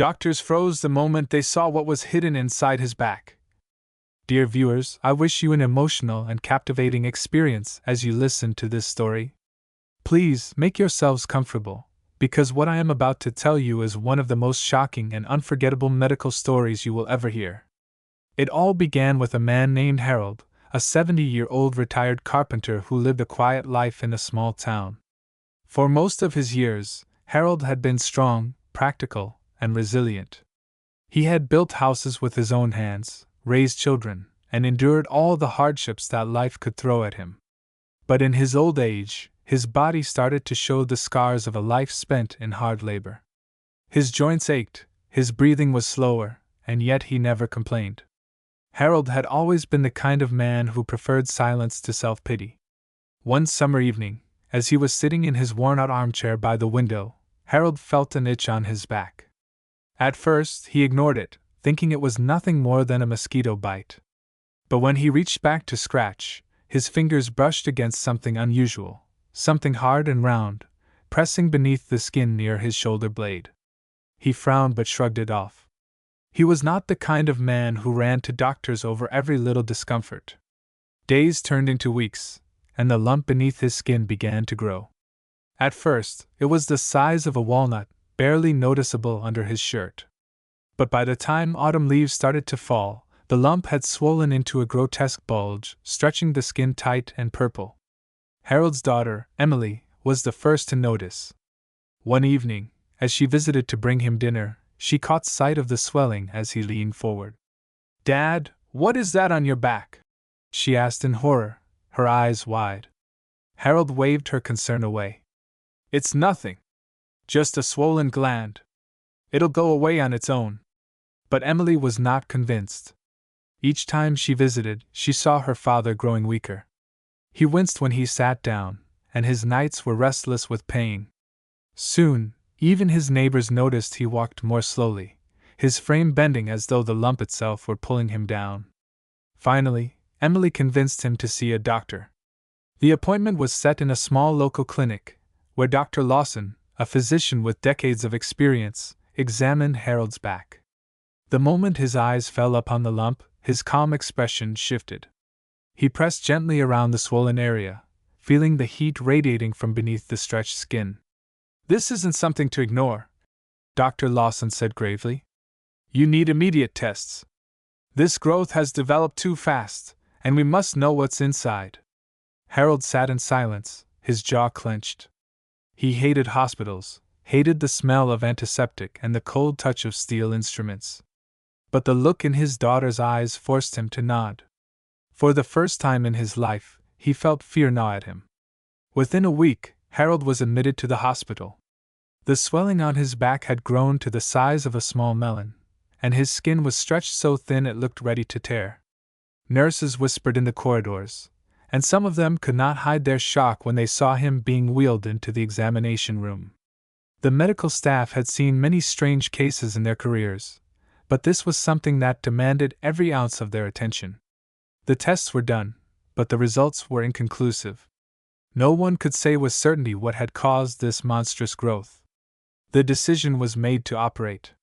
Doctors froze the moment they saw what was hidden inside his back. Dear viewers, I wish you an emotional and captivating experience as you listen to this story. Please make yourselves comfortable, because what I am about to tell you is one of the most shocking and unforgettable medical stories you will ever hear. It all began with a man named Harold, a 70-year-old retired carpenter who lived a quiet life in a small town. For most of his years, Harold had been strong, practical, and resilient. He had built houses with his own hands, raised children, and endured all the hardships that life could throw at him. But in his old age, his body started to show the scars of a life spent in hard labor. His joints ached, his breathing was slower, and yet he never complained. Harold had always been the kind of man who preferred silence to self-pity. One summer evening, as he was sitting in his worn-out armchair by the window, Harold felt an itch on his back. At first, he ignored it, thinking it was nothing more than a mosquito bite. But when he reached back to scratch, his fingers brushed against something unusual, something hard and round, pressing beneath the skin near his shoulder blade. He frowned but shrugged it off. He was not the kind of man who ran to doctors over every little discomfort. Days turned into weeks, and the lump beneath his skin began to grow. At first, it was the size of a walnut, barely noticeable under his shirt. But by the time autumn leaves started to fall, the lump had swollen into a grotesque bulge, stretching the skin tight and purple. Harold's daughter, Emily, was the first to notice. One evening, as she visited to bring him dinner, she caught sight of the swelling as he leaned forward. "Dad, what is that on your back?" she asked in horror, her eyes wide. Harold waved her concern away. "It's nothing. Just a swollen gland. It'll go away on its own." But Emily was not convinced. Each time she visited, she saw her father growing weaker. He winced when he sat down, and his nights were restless with pain. Soon, even his neighbors noticed he walked more slowly, his frame bending as though the lump itself were pulling him down. Finally, Emily convinced him to see a doctor. The appointment was set in a small local clinic, where Dr. Lawson, a physician with decades of experience, examined Harold's back. The moment his eyes fell upon the lump, his calm expression shifted. He pressed gently around the swollen area, feeling the heat radiating from beneath the stretched skin. "This isn't something to ignore," Dr. Lawson said gravely. "You need immediate tests. This growth has developed too fast, and we must know what's inside." Harold sat in silence, his jaw clenched. He hated hospitals, hated the smell of antiseptic and the cold touch of steel instruments. But the look in his daughter's eyes forced him to nod. For the first time in his life, he felt fear gnaw at him. Within a week, Harold was admitted to the hospital. The swelling on his back had grown to the size of a small melon, and his skin was stretched so thin it looked ready to tear. Nurses whispered in the corridors, and some of them could not hide their shock when they saw him being wheeled into the examination room. The medical staff had seen many strange cases in their careers, but this was something that demanded every ounce of their attention. The tests were done, but the results were inconclusive. No one could say with certainty what had caused this monstrous growth. The decision was made to operate.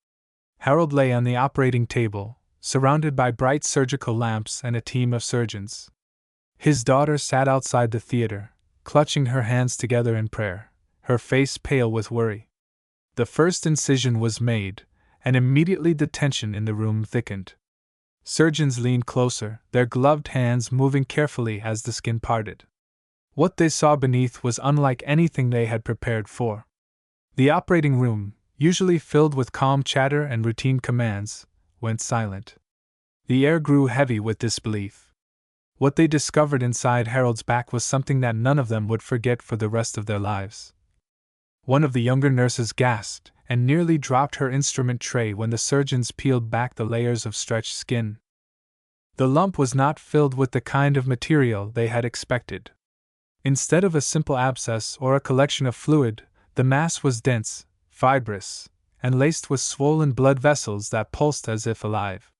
Harold lay on the operating table, surrounded by bright surgical lamps and a team of surgeons. His daughter sat outside the theater, clutching her hands together in prayer, her face pale with worry. The first incision was made, and immediately the tension in the room thickened. Surgeons leaned closer, their gloved hands moving carefully as the skin parted. What they saw beneath was unlike anything they had prepared for. The operating room, usually filled with calm chatter and routine commands, went silent. The air grew heavy with disbelief. What they discovered inside Harold's back was something that none of them would forget for the rest of their lives. One of the younger nurses gasped and nearly dropped her instrument tray when the surgeons peeled back the layers of stretched skin. The lump was not filled with the kind of material they had expected. Instead of a simple abscess or a collection of fluid, the mass was dense, fibrous, and laced with swollen blood vessels that pulsed as if alive.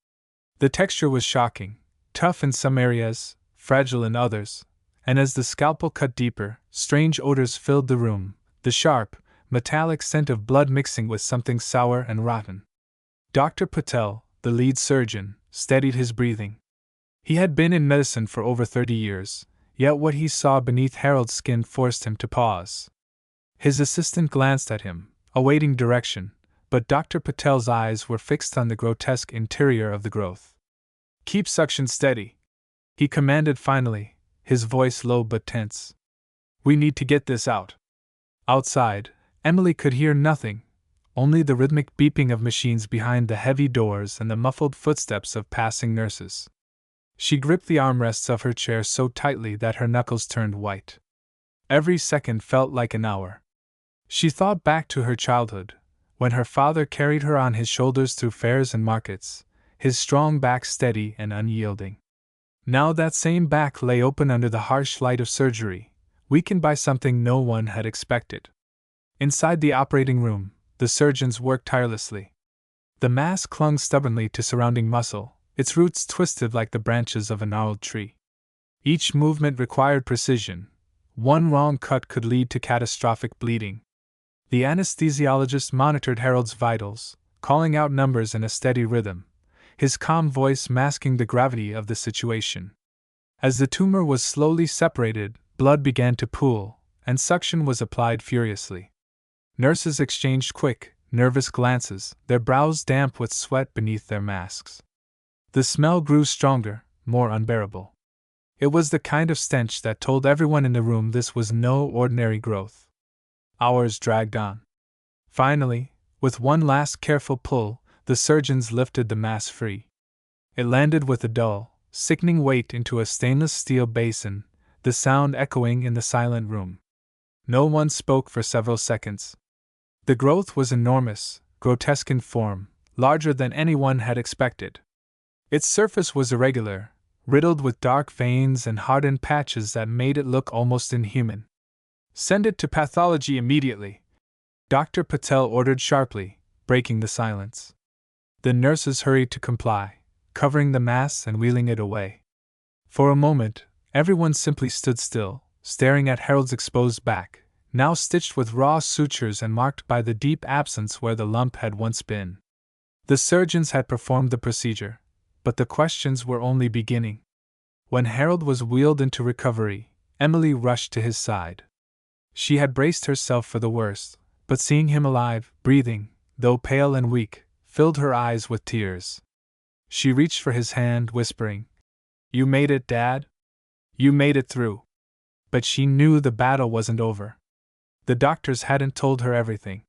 The texture was shocking, tough in some areas, fragile in others, and as the scalpel cut deeper, strange odors filled the room, the sharp, metallic scent of blood mixing with something sour and rotten. Dr. Patel, the lead surgeon, steadied his breathing. He had been in medicine for over 30 years, yet what he saw beneath Harold's skin forced him to pause. His assistant glanced at him, awaiting direction, but Dr. Patel's eyes were fixed on the grotesque interior of the growth. "Keep suction steady," he commanded finally, his voice low but tense. "We need to get this out." Outside, Emily could hear nothing, only the rhythmic beeping of machines behind the heavy doors and the muffled footsteps of passing nurses. She gripped the armrests of her chair so tightly that her knuckles turned white. Every second felt like an hour. She thought back to her childhood, when her father carried her on his shoulders through fairs and markets, his strong back steady and unyielding. Now that same back lay open under the harsh light of surgery, weakened by something no one had expected. Inside the operating room, the surgeons worked tirelessly. The mass clung stubbornly to surrounding muscle, its roots twisted like the branches of a gnarled tree. Each movement required precision. One wrong cut could lead to catastrophic bleeding. The anesthesiologist monitored Harold's vitals, calling out numbers in a steady rhythm, his calm voice masking the gravity of the situation. As the tumor was slowly separated, blood began to pool, and suction was applied furiously. Nurses exchanged quick, nervous glances, their brows damp with sweat beneath their masks. The smell grew stronger, more unbearable. It was the kind of stench that told everyone in the room this was no ordinary growth. Hours dragged on. Finally, with one last careful pull, the surgeons lifted the mass free. It landed with a dull, sickening weight into a stainless steel basin, the sound echoing in the silent room. No one spoke for several seconds. The growth was enormous, grotesque in form, larger than anyone had expected. Its surface was irregular, riddled with dark veins and hardened patches that made it look almost inhuman. "Send it to pathology immediately," Dr. Patel ordered sharply, breaking the silence. The nurses hurried to comply, covering the mass and wheeling it away. For a moment, everyone simply stood still, staring at Harold's exposed back, now stitched with raw sutures and marked by the deep absence where the lump had once been. The surgeons had performed the procedure, but the questions were only beginning. When Harold was wheeled into recovery, Emily rushed to his side. She had braced herself for the worst, but seeing him alive, breathing, though pale and weak, filled her eyes with tears. She reached for his hand, whispering, "You made it, Dad. You made it through." But she knew the battle wasn't over. The doctors hadn't told her everything.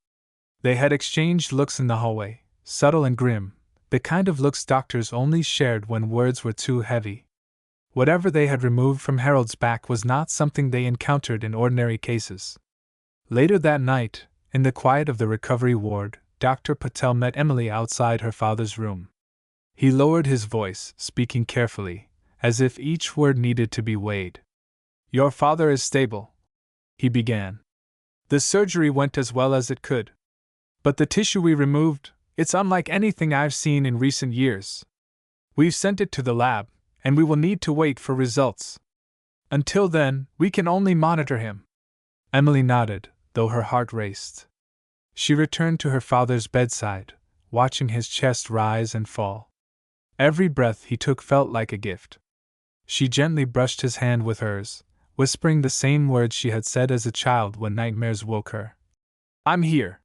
They had exchanged looks in the hallway, subtle and grim, the kind of looks doctors only shared when words were too heavy. Whatever they had removed from Harold's back was not something they encountered in ordinary cases. Later that night, in the quiet of the recovery ward, Dr. Patel met Emily outside her father's room. He lowered his voice, speaking carefully, as if each word needed to be weighed. "Your father is stable," he began. "The surgery went as well as it could. But the tissue we removed, it's unlike anything I've seen in recent years. We've sent it to the lab, and we will need to wait for results. Until then, we can only monitor him." Emily nodded, though her heart raced. She returned to her father's bedside, watching his chest rise and fall. Every breath he took felt like a gift. She gently brushed his hand with hers, whispering the same words she had said as a child when nightmares woke her. "I'm here.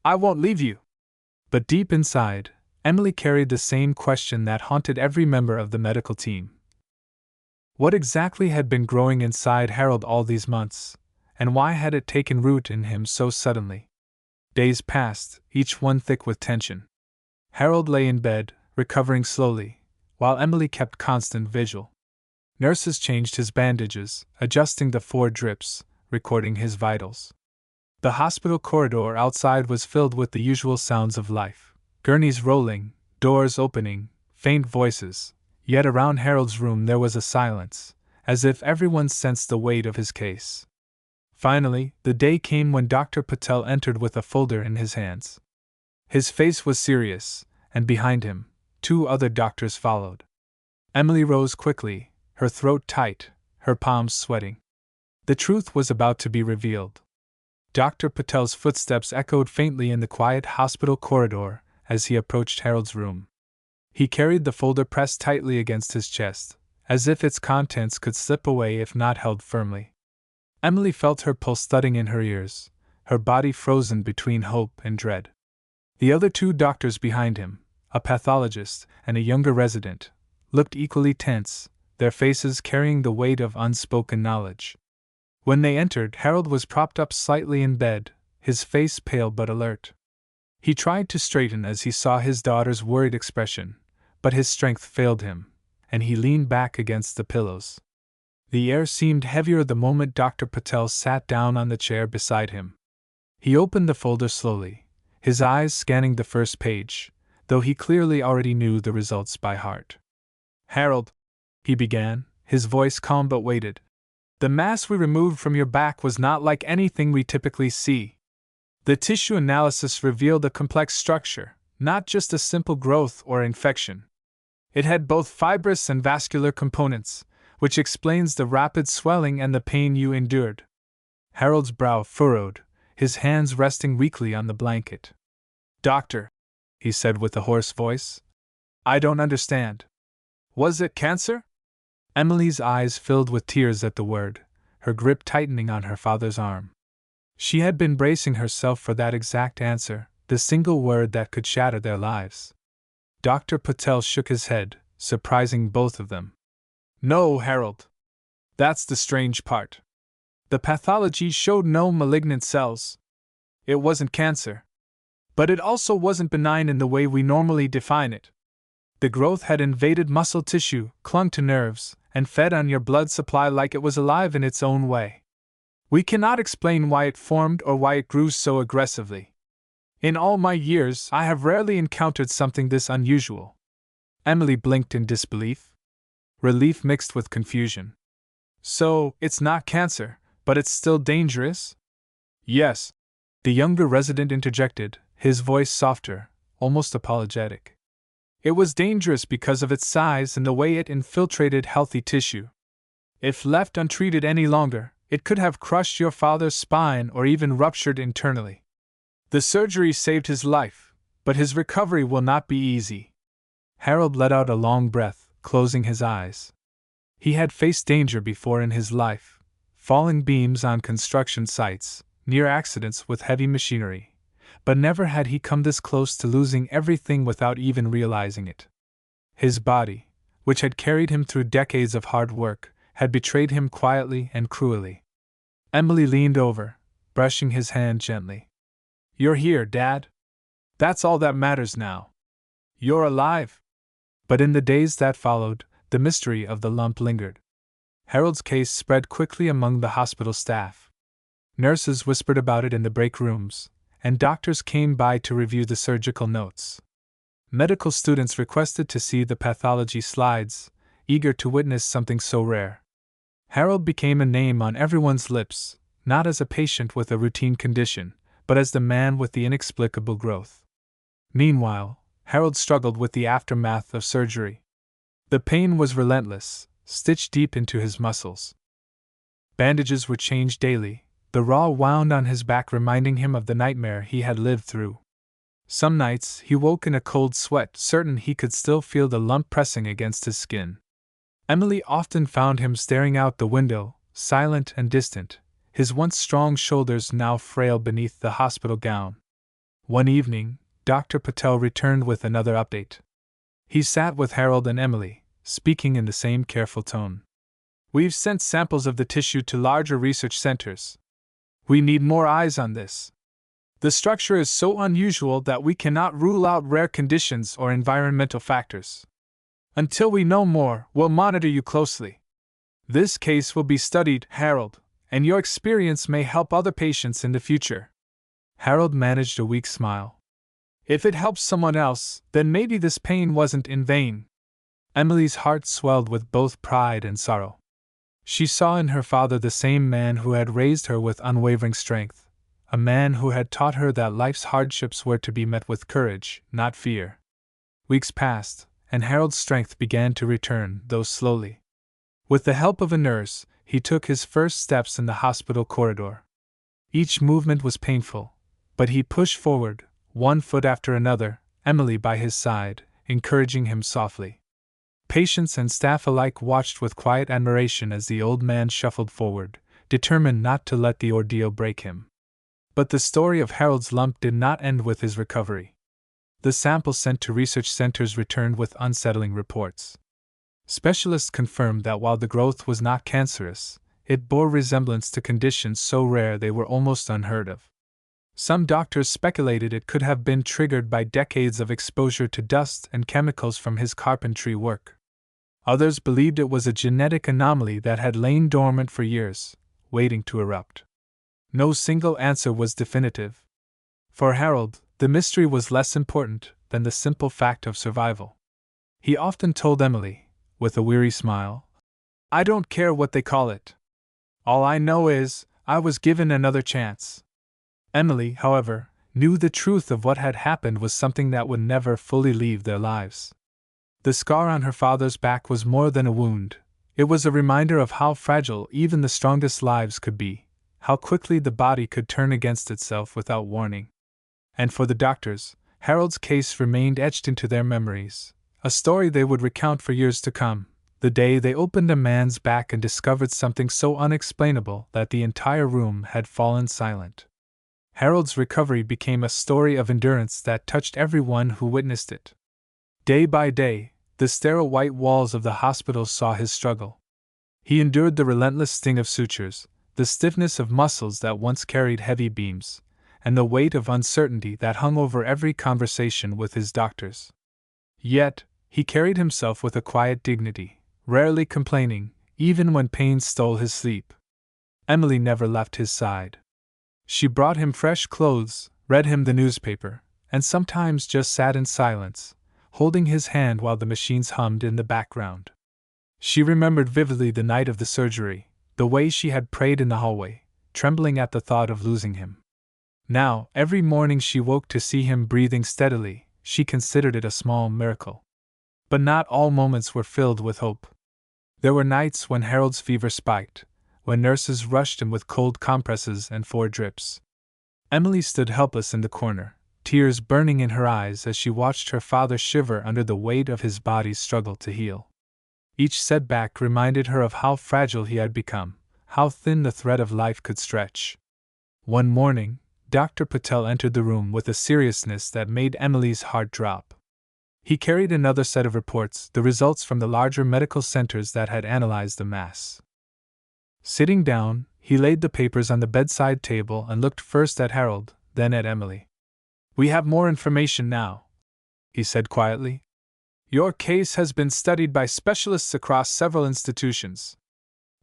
I won't leave you." But deep inside, Emily carried the same question that haunted every member of the medical team. What exactly had been growing inside Harold all these months, and why had it taken root in him so suddenly? Days passed, each one thick with tension. Harold lay in bed, recovering slowly, while Emily kept constant vigil. Nurses changed his bandages, adjusting the 4 drips, recording his vitals. The hospital corridor outside was filled with the usual sounds of life. Gurneys rolling, doors opening, faint voices, yet around Harold's room there was a silence, as if everyone sensed the weight of his case. Finally, the day came when Dr. Patel entered with a folder in his hands. His face was serious, and behind him, 2 other doctors followed. Emily rose quickly, her throat tight, her palms sweating. The truth was about to be revealed. Dr. Patel's footsteps echoed faintly in the quiet hospital corridor, as he approached Harold's room. He carried the folder pressed tightly against his chest, as if its contents could slip away if not held firmly. Emily felt her pulse thudding in her ears, her body frozen between hope and dread. The other two doctors behind him, a pathologist and a younger resident, looked equally tense, their faces carrying the weight of unspoken knowledge. When they entered, Harold was propped up slightly in bed, his face pale but alert. He tried to straighten as he saw his daughter's worried expression, but his strength failed him, and he leaned back against the pillows. The air seemed heavier the moment Dr. Patel sat down on the chair beside him. He opened the folder slowly, his eyes scanning the first page, though he clearly already knew the results by heart. "Harold," he began, his voice calm but weighted, "the mass we removed from your back was not like anything we typically see. The tissue analysis revealed a complex structure, not just a simple growth or infection. It had both fibrous and vascular components, which explains the rapid swelling and the pain you endured." Harold's brow furrowed, his hands resting weakly on the blanket. "Doctor," he said with a hoarse voice, "I don't understand. Was it cancer?" Emily's eyes filled with tears at the word, her grip tightening on her father's arm. She had been bracing herself for that exact answer, the single word that could shatter their lives. Dr. Patel shook his head, surprising both of them. "No, Harold. That's the strange part. The pathology showed no malignant cells. It wasn't cancer. But it also wasn't benign in the way we normally define it. The growth had invaded muscle tissue, clung to nerves, and fed on your blood supply like it was alive in its own way. We cannot explain why it formed or why it grew so aggressively. In all my years, I have rarely encountered something this unusual." Emily blinked in disbelief, relief mixed with confusion. "So, it's not cancer, but it's still dangerous?" "Yes," the younger resident interjected, his voice softer, almost apologetic. "It was dangerous because of its size and the way it infiltrated healthy tissue. If left untreated any longer, it could have crushed your father's spine or even ruptured internally. The surgery saved his life, but his recovery will not be easy." Harold let out a long breath, closing his eyes. He had faced danger before in his life, falling beams on construction sites, near accidents with heavy machinery, but never had he come this close to losing everything without even realizing it. His body, which had carried him through decades of hard work, had betrayed him quietly and cruelly. Emily leaned over, brushing his hand gently. "You're here, Dad. That's all that matters now. You're alive." But in the days that followed, the mystery of the lump lingered. Harold's case spread quickly among the hospital staff. Nurses whispered about it in the break rooms, and doctors came by to review the surgical notes. Medical students requested to see the pathology slides, eager to witness something so rare. Harold became a name on everyone's lips, not as a patient with a routine condition, but as the man with the inexplicable growth. Meanwhile, Harold struggled with the aftermath of surgery. The pain was relentless, stitched deep into his muscles. Bandages were changed daily, the raw wound on his back reminding him of the nightmare he had lived through. Some nights he woke in a cold sweat, certain he could still feel the lump pressing against his skin. Emily often found him staring out the window, silent and distant, his once strong shoulders now frail beneath the hospital gown. One evening, Dr. Patel returned with another update. He sat with Harold and Emily, speaking in the same careful tone. "We've sent samples of the tissue to larger research centers. We need more eyes on this. The structure is so unusual that we cannot rule out rare conditions or environmental factors. Until we know more, we'll monitor you closely. This case will be studied, Harold, and your experience may help other patients in the future." Harold managed a weak smile. "If it helps someone else, then maybe this pain wasn't in vain." Emily's heart swelled with both pride and sorrow. She saw in her father the same man who had raised her with unwavering strength, a man who had taught her that life's hardships were to be met with courage, not fear. Weeks passed, and Harold's strength began to return, though slowly. With the help of a nurse, he took his first steps in the hospital corridor. Each movement was painful, but he pushed forward, one foot after another, Emily by his side, encouraging him softly. Patients and staff alike watched with quiet admiration as the old man shuffled forward, determined not to let the ordeal break him. But the story of Harold's lump did not end with his recovery. The samples sent to research centers returned with unsettling reports. Specialists confirmed that while the growth was not cancerous, it bore resemblance to conditions so rare they were almost unheard of. Some doctors speculated it could have been triggered by decades of exposure to dust and chemicals from his carpentry work. Others believed it was a genetic anomaly that had lain dormant for years, waiting to erupt. No single answer was definitive. For Harold, the mystery was less important than the simple fact of survival. He often told Emily, with a weary smile, "I don't care what they call it. All I know is, I was given another chance." Emily, however, knew the truth of what had happened was something that would never fully leave their lives. The scar on her father's back was more than a wound. It was a reminder of how fragile even the strongest lives could be, how quickly the body could turn against itself without warning. And for the doctors, Harold's case remained etched into their memories, a story they would recount for years to come, the day they opened a man's back and discovered something so unexplainable that the entire room had fallen silent. Harold's recovery became a story of endurance that touched everyone who witnessed it. Day by day, the sterile white walls of the hospital saw his struggle. He endured the relentless sting of sutures, the stiffness of muscles that once carried heavy beams, and the weight of uncertainty that hung over every conversation with his doctors. Yet, he carried himself with a quiet dignity, rarely complaining, even when pain stole his sleep. Emily never left his side. She brought him fresh clothes, read him the newspaper, and sometimes just sat in silence, holding his hand while the machines hummed in the background. She remembered vividly the night of the surgery, the way she had prayed in the hallway, trembling at the thought of losing him. Now, every morning she woke to see him breathing steadily, she considered it a small miracle. But not all moments were filled with hope. There were nights when Harold's fever spiked, when nurses rushed him with cold compresses and 4 drips. Emily stood helpless in the corner, tears burning in her eyes as she watched her father shiver under the weight of his body's struggle to heal. Each setback reminded her of how fragile he had become, how thin the thread of life could stretch. One morning, Dr. Patel entered the room with a seriousness that made Emily's heart drop. He carried another set of reports, the results from the larger medical centers that had analyzed the mass. Sitting down, he laid the papers on the bedside table and looked first at Harold, then at Emily. "We have more information now," he said quietly. "Your case has been studied by specialists across several institutions.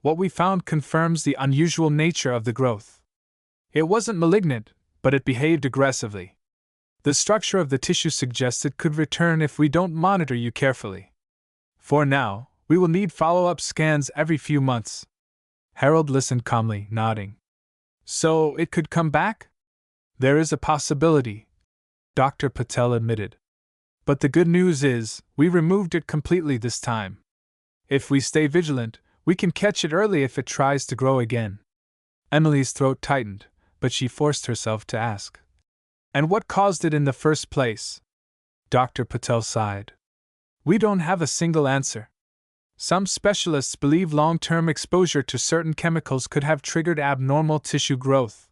What we found confirms the unusual nature of the growth. It wasn't malignant, but it behaved aggressively. The structure of the tissue suggests it could return if we don't monitor you carefully. For now, we will need follow-up scans every few months." Harold listened calmly, nodding. "So it could come back?" "There is a possibility," Dr. Patel admitted. "But the good news is, we removed it completely this time. If we stay vigilant, we can catch it early if it tries to grow again." Emily's throat tightened, but she forced herself to ask, "And what caused it in the first place?" Dr. Patel sighed. "We don't have a single answer. Some specialists believe long-term exposure to certain chemicals could have triggered abnormal tissue growth.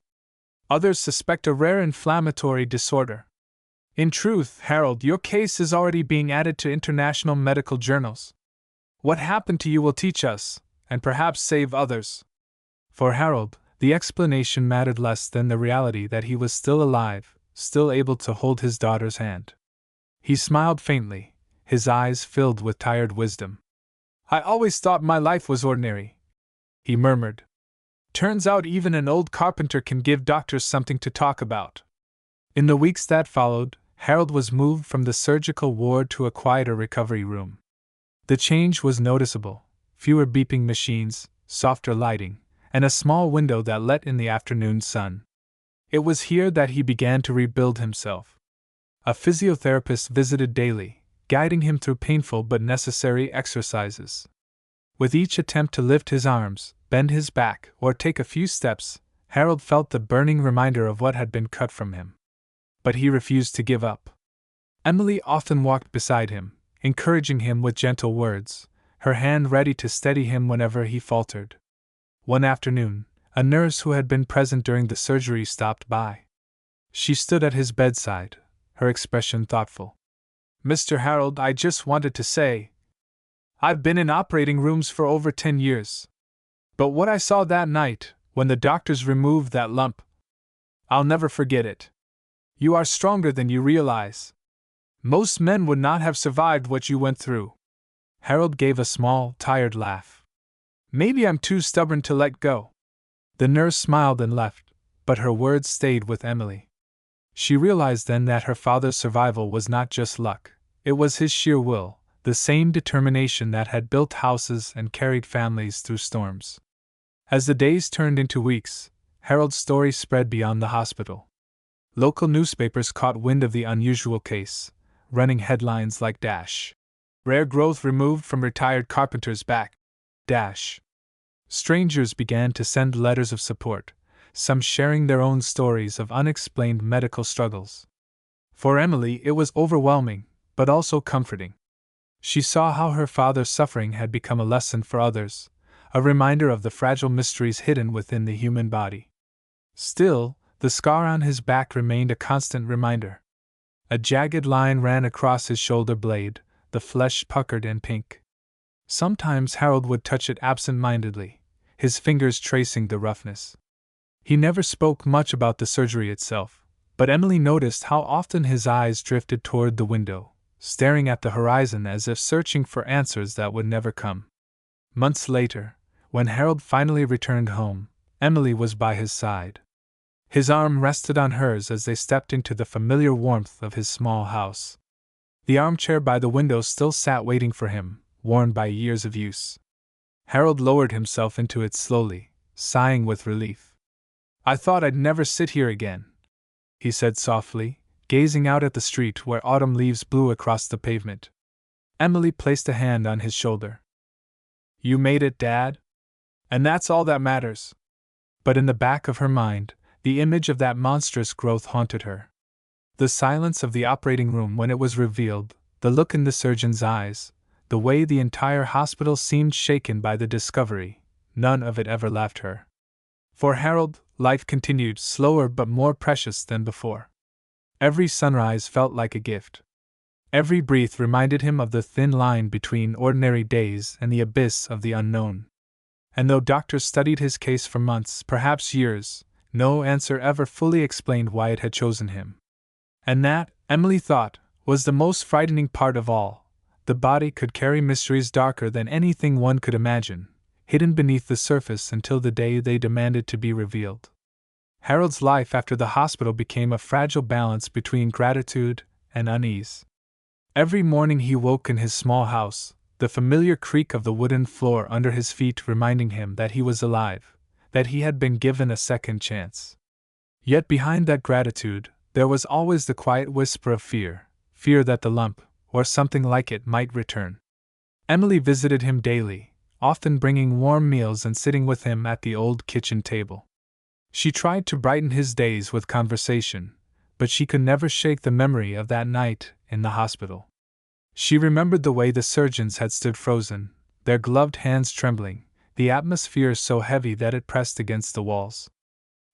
Others suspect a rare inflammatory disorder. In truth, Harold, your case is already being added to international medical journals. What happened to you will teach us, and perhaps save others." For Harold, the explanation mattered less than the reality that he was still alive, still able to hold his daughter's hand. He smiled faintly, his eyes filled with tired wisdom. "I always thought my life was ordinary," he murmured. "Turns out even an old carpenter can give doctors something to talk about." In the weeks that followed, Harold was moved from the surgical ward to a quieter recovery room. The change was noticeable: fewer beeping machines, softer lighting, and a small window that let in the afternoon sun. It was here that he began to rebuild himself. A physiotherapist visited daily, guiding him through painful but necessary exercises. With each attempt to lift his arms, bend his back, or take a few steps, Harold felt the burning reminder of what had been cut from him. But he refused to give up. Emily often walked beside him, encouraging him with gentle words, her hand ready to steady him whenever he faltered. One afternoon, a nurse who had been present during the surgery stopped by. She stood at his bedside, her expression thoughtful. "Mr. Harold, I just wanted to say, I've been in operating rooms for over 10 years. But what I saw that night, when the doctors removed that lump, I'll never forget it. You are stronger than you realize. Most men would not have survived what you went through." Harold gave a small, tired laugh. "Maybe I'm too stubborn to let go." The nurse smiled and left, but her words stayed with Emily. She realized then that her father's survival was not just luck, it was his sheer will, the same determination that had built houses and carried families through storms. As the days turned into weeks, Harold's story spread beyond the hospital. Local newspapers caught wind of the unusual case, running headlines like dash. "Rare growth removed from retired carpenter's back." Dash. Strangers began to send letters of support, some sharing their own stories of unexplained medical struggles. For Emily, it was overwhelming, but also comforting. She saw how her father's suffering had become a lesson for others, a reminder of the fragile mysteries hidden within the human body. Still, the scar on his back remained a constant reminder. A jagged line ran across his shoulder blade, the flesh puckered and pink. Sometimes Harold would touch it absent-mindedly, his fingers tracing the roughness. He never spoke much about the surgery itself, but Emily noticed how often his eyes drifted toward the window, staring at the horizon as if searching for answers that would never come. Months later, when Harold finally returned home, Emily was by his side. His arm rested on hers as they stepped into the familiar warmth of his small house. The armchair by the window still sat waiting for him, worn by years of use. Harold lowered himself into it slowly, sighing with relief. "I thought I'd never sit here again," he said softly, gazing out at the street where autumn leaves blew across the pavement. Emily placed a hand on his shoulder. "You made it, Dad? And that's all that matters." But in the back of her mind, the image of that monstrous growth haunted her. The silence of the operating room when it was revealed, the look in the surgeon's eyes, the way the entire hospital seemed shaken by the discovery, none of it ever left her. For Harold, life continued, slower but more precious than before. Every sunrise felt like a gift. Every breath reminded him of the thin line between ordinary days and the abyss of the unknown. And though doctors studied his case for months, perhaps years, no answer ever fully explained why it had chosen him. And that, Emily thought, was the most frightening part of all. The body could carry mysteries darker than anything one could imagine, hidden beneath the surface until the day they demanded to be revealed. Harold's life after the hospital became a fragile balance between gratitude and unease. Every morning he woke in his small house, the familiar creak of the wooden floor under his feet reminding him that he was alive, that he had been given a second chance. Yet behind that gratitude, there was always the quiet whisper of fear, fear that the lump, or something like it, might return. Emily visited him daily, often bringing warm meals and sitting with him at the old kitchen table. She tried to brighten his days with conversation, but she could never shake the memory of that night in the hospital. She remembered the way the surgeons had stood frozen, their gloved hands trembling, the atmosphere so heavy that it pressed against the walls.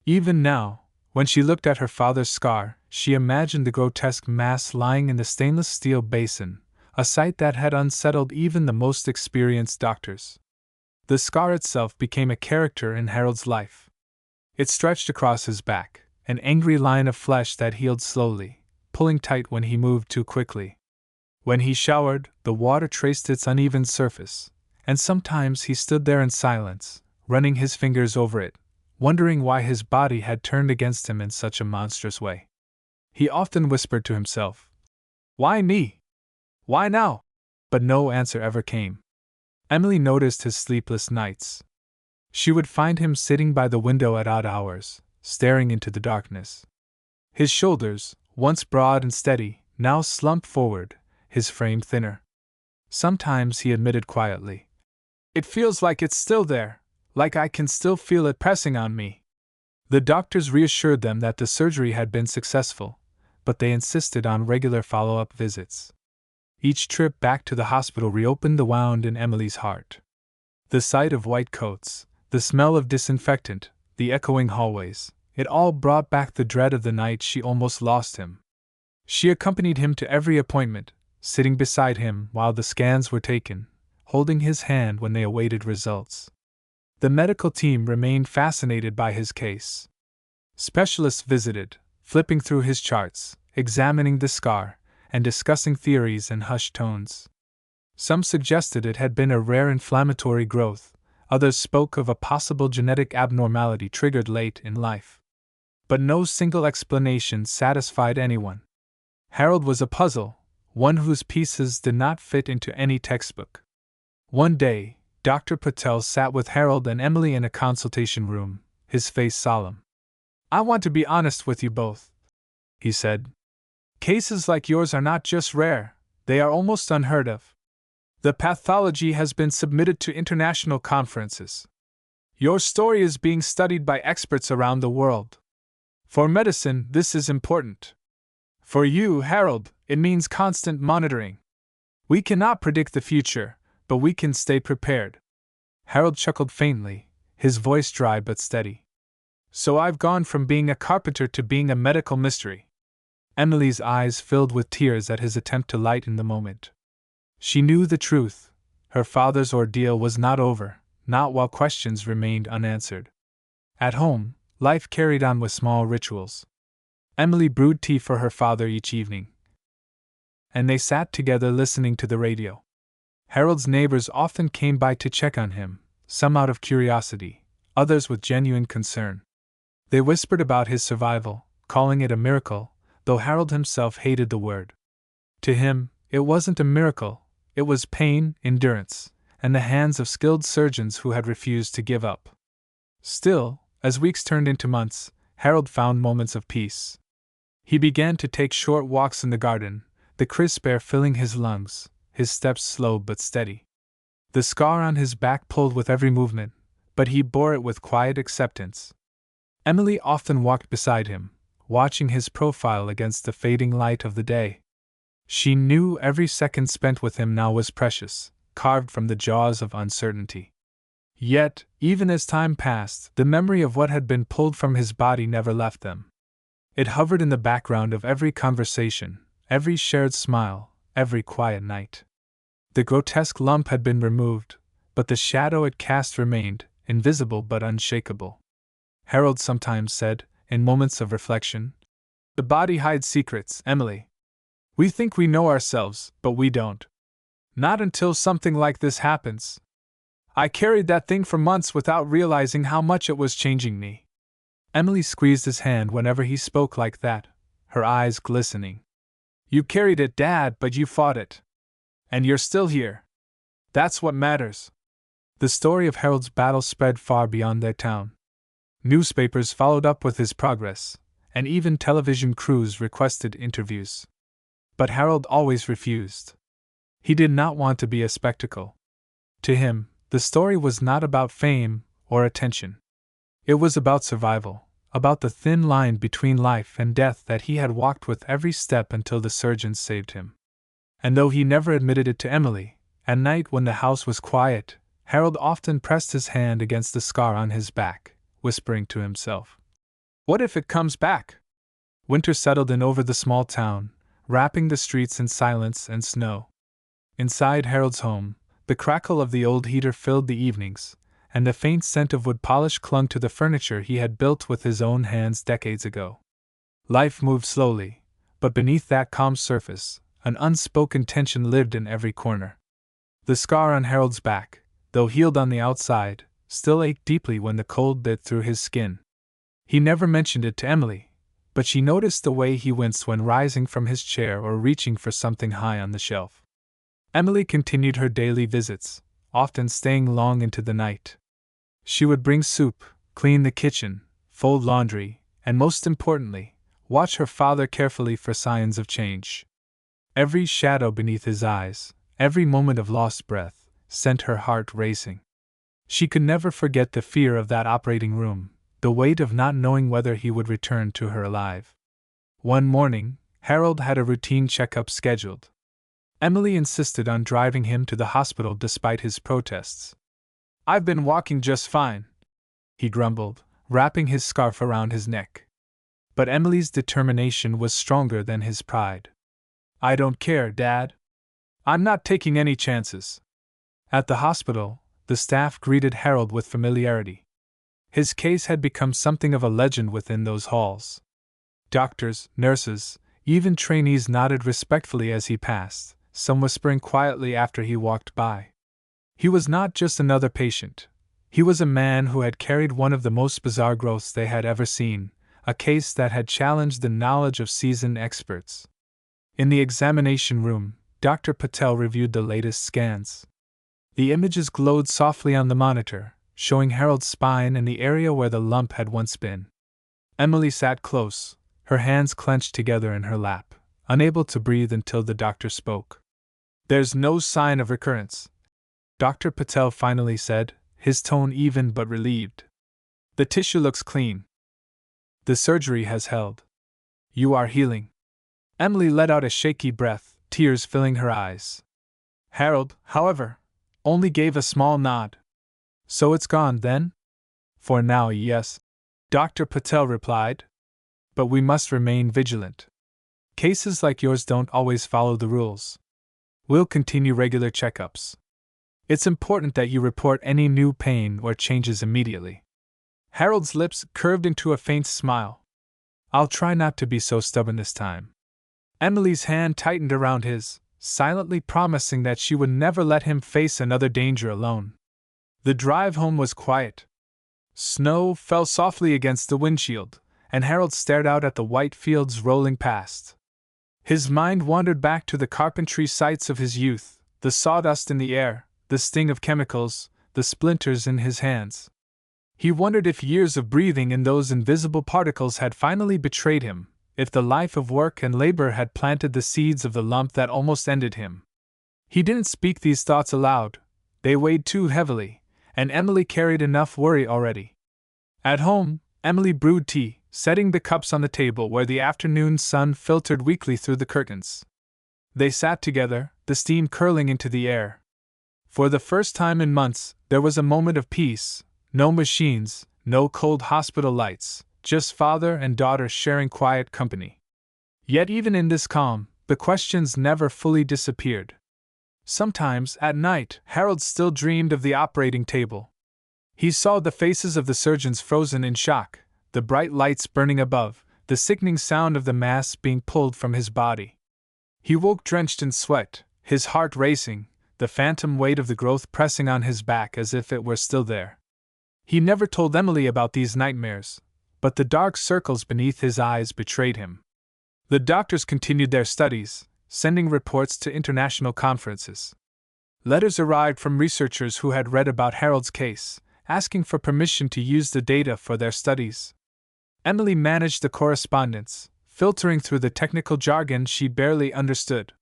Even now, when she looked at her father's scar, she imagined the grotesque mass lying in the stainless steel basin, a sight that had unsettled even the most experienced doctors. The scar itself became a character in Harold's life. It stretched across his back, an angry line of flesh that healed slowly, pulling tight when he moved too quickly. When he showered, the water traced its uneven surface, and sometimes he stood there in silence, running his fingers over it, wondering why his body had turned against him in such a monstrous way. He often whispered to himself, "Why me? Why now?" But no answer ever came. Emily noticed his sleepless nights. She would find him sitting by the window at odd hours, staring into the darkness. His shoulders, once broad and steady, now slumped forward, his frame thinner. Sometimes he admitted quietly, "It feels like it's still there, like I can still feel it pressing on me." The doctors reassured them that the surgery had been successful, but they insisted on regular follow-up visits. Each trip back to the hospital reopened the wound in Emily's heart. The sight of white coats, the smell of disinfectant, the echoing hallways, it all brought back the dread of the night she almost lost him. She accompanied him to every appointment, sitting beside him while the scans were taken, holding his hand when they awaited results. The medical team remained fascinated by his case. Specialists visited, flipping through his charts, examining the scar, and discussing theories in hushed tones. Some suggested it had been a rare inflammatory growth, others spoke of a possible genetic abnormality triggered late in life. But no single explanation satisfied anyone. Harold was a puzzle, one whose pieces did not fit into any textbook. One day, Dr. Patel sat with Harold and Emily in a consultation room, his face solemn. "I want to be honest with you both," he said. "Cases like yours are not just rare, they are almost unheard of. The pathology has been submitted to international conferences. Your story is being studied by experts around the world. For medicine, this is important. For you, Harold, it means constant monitoring. We cannot predict the future, but we can stay prepared." Harold chuckled faintly, his voice dry but steady. "So I've gone from being a carpenter to being a medical mystery." Emily's eyes filled with tears at his attempt to lighten the moment. She knew the truth. Her father's ordeal was not over, not while questions remained unanswered. At home, life carried on with small rituals. Emily brewed tea for her father each evening, and they sat together listening to the radio. Harold's neighbors often came by to check on him, some out of curiosity, others with genuine concern. They whispered about his survival, calling it a miracle, though Harold himself hated the word. To him, it wasn't a miracle, it was pain, endurance, and the hands of skilled surgeons who had refused to give up. Still, as weeks turned into months, Harold found moments of peace. He began to take short walks in the garden, the crisp air filling his lungs, his steps slow but steady. The scar on his back pulled with every movement, but he bore it with quiet acceptance. Emily often walked beside him, watching his profile against the fading light of the day. She knew every second spent with him now was precious, carved from the jaws of uncertainty. Yet, even as time passed, the memory of what had been pulled from his body never left them. It hovered in the background of every conversation, every shared smile, every quiet night. The grotesque lump had been removed, but the shadow it cast remained, invisible but unshakable. Harold sometimes said, in moments of reflection, "The body hides secrets, Emily. We think we know ourselves, but we don't. Not until something like this happens. I carried that thing for months without realizing how much it was changing me." Emily squeezed his hand whenever he spoke like that, her eyes glistening. "You carried it, Dad, but you fought it. And you're still here. That's what matters." The story of Harold's battle spread far beyond their town. Newspapers followed up with his progress, and even television crews requested interviews. But Harold always refused. He did not want to be a spectacle. To him, the story was not about fame or attention. It was about survival, about the thin line between life and death that he had walked with every step until the surgeons saved him. And though he never admitted it to Emily, at night when the house was quiet, Harold often pressed his hand against the scar on his back, whispering to himself, "What if it comes back?" Winter settled in over the small town, wrapping the streets in silence and snow. Inside Harold's home, the crackle of the old heater filled the evenings, and the faint scent of wood polish clung to the furniture he had built with his own hands decades ago. Life moved slowly, but beneath that calm surface, an unspoken tension lived in every corner. The scar on Harold's back, though healed on the outside, still ached deeply when the cold bit through his skin. He never mentioned it to Emily, but she noticed the way he winced when rising from his chair or reaching for something high on the shelf. Emily continued her daily visits, often staying long into the night. She would bring soup, clean the kitchen, fold laundry, and most importantly, watch her father carefully for signs of change. Every shadow beneath his eyes, every moment of lost breath, sent her heart racing. She could never forget the fear of that operating room, the weight of not knowing whether he would return to her alive. One morning, Harold had a routine checkup scheduled. Emily insisted on driving him to the hospital despite his protests. "I've been walking just fine," he grumbled, wrapping his scarf around his neck. But Emily's determination was stronger than his pride. "I don't care, Dad. I'm not taking any chances." At the hospital, the staff greeted Harold with familiarity. His case had become something of a legend within those halls. Doctors, nurses, even trainees nodded respectfully as he passed, some whispering quietly after he walked by. He was not just another patient. He was a man who had carried one of the most bizarre growths they had ever seen, a case that had challenged the knowledge of seasoned experts. In the examination room, Dr. Patel reviewed the latest scans. The images glowed softly on the monitor, showing Harold's spine and the area where the lump had once been. Emily sat close, her hands clenched together in her lap, unable to breathe until the doctor spoke. "There's no sign of recurrence," Dr. Patel finally said, his tone even but relieved. "The tissue looks clean. The surgery has held. You are healing." Emily let out a shaky breath, tears filling her eyes. Harold, however, only gave a small nod. "So it's gone, then?" "For now, yes," Dr. Patel replied. "But we must remain vigilant. Cases like yours don't always follow the rules. We'll continue regular checkups. It's important that you report any new pain or changes immediately." Harold's lips curved into a faint smile. "I'll try not to be so stubborn this time." Emily's hand tightened around his, silently promising that she would never let him face another danger alone. The drive home was quiet. Snow fell softly against the windshield, and Harold stared out at the white fields rolling past. His mind wandered back to the carpentry sites of his youth, the sawdust in the air, the sting of chemicals, the splinters in his hands. He wondered if years of breathing in those invisible particles had finally betrayed him, if the life of work and labor had planted the seeds of the lump that almost ended him. He didn't speak these thoughts aloud, they weighed too heavily, and Emily carried enough worry already. At home, Emily brewed tea, setting the cups on the table where the afternoon sun filtered weakly through the curtains. They sat together, the steam curling into the air. For the first time in months, there was a moment of peace, no machines, no cold hospital lights, just father and daughter sharing quiet company. Yet even in this calm, the questions never fully disappeared. Sometimes, at night, Harold still dreamed of the operating table. He saw the faces of the surgeons frozen in shock, the bright lights burning above, the sickening sound of the mass being pulled from his body. He woke drenched in sweat, his heart racing, the phantom weight of the growth pressing on his back as if it were still there. He never told Emily about these nightmares, but the dark circles beneath his eyes betrayed him. The doctors continued their studies, sending reports to international conferences. Letters arrived from researchers who had read about Harold's case, asking for permission to use the data for their studies. Emily managed the correspondence, filtering through the technical jargon she barely understood.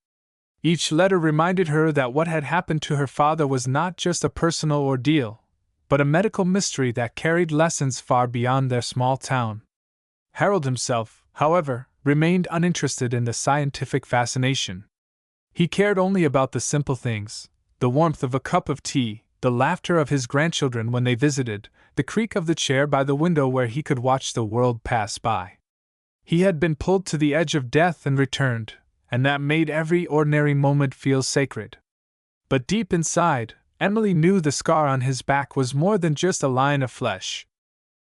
Each letter reminded her that what had happened to her father was not just a personal ordeal, but a medical mystery that carried lessons far beyond their small town. Harold himself, however, remained uninterested in the scientific fascination. He cared only about the simple things, the warmth of a cup of tea, the laughter of his grandchildren when they visited, the creak of the chair by the window where he could watch the world pass by. He had been pulled to the edge of death and returned, and that made every ordinary moment feel sacred. But deep inside, Emily knew the scar on his back was more than just a line of flesh.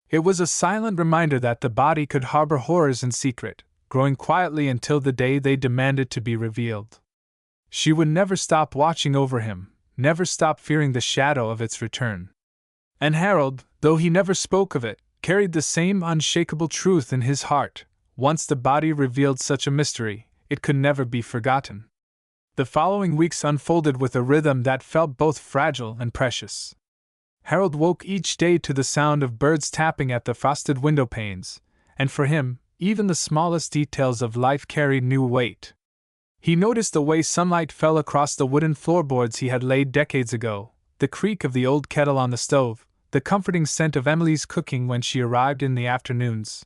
It was a silent reminder that the body could harbor horrors in secret, growing quietly until the day they demanded to be revealed. She would never stop watching over him, never stop fearing the shadow of its return. And Harold, though he never spoke of it, carried the same unshakable truth in his heart. Once the body revealed such a mystery, it could never be forgotten. The following weeks unfolded with a rhythm that felt both fragile and precious. Harold woke each day to the sound of birds tapping at the frosted window panes, and for him, even the smallest details of life carried new weight. He noticed the way sunlight fell across the wooden floorboards he had laid decades ago, the creak of the old kettle on the stove, the comforting scent of Emily's cooking when she arrived in the afternoons.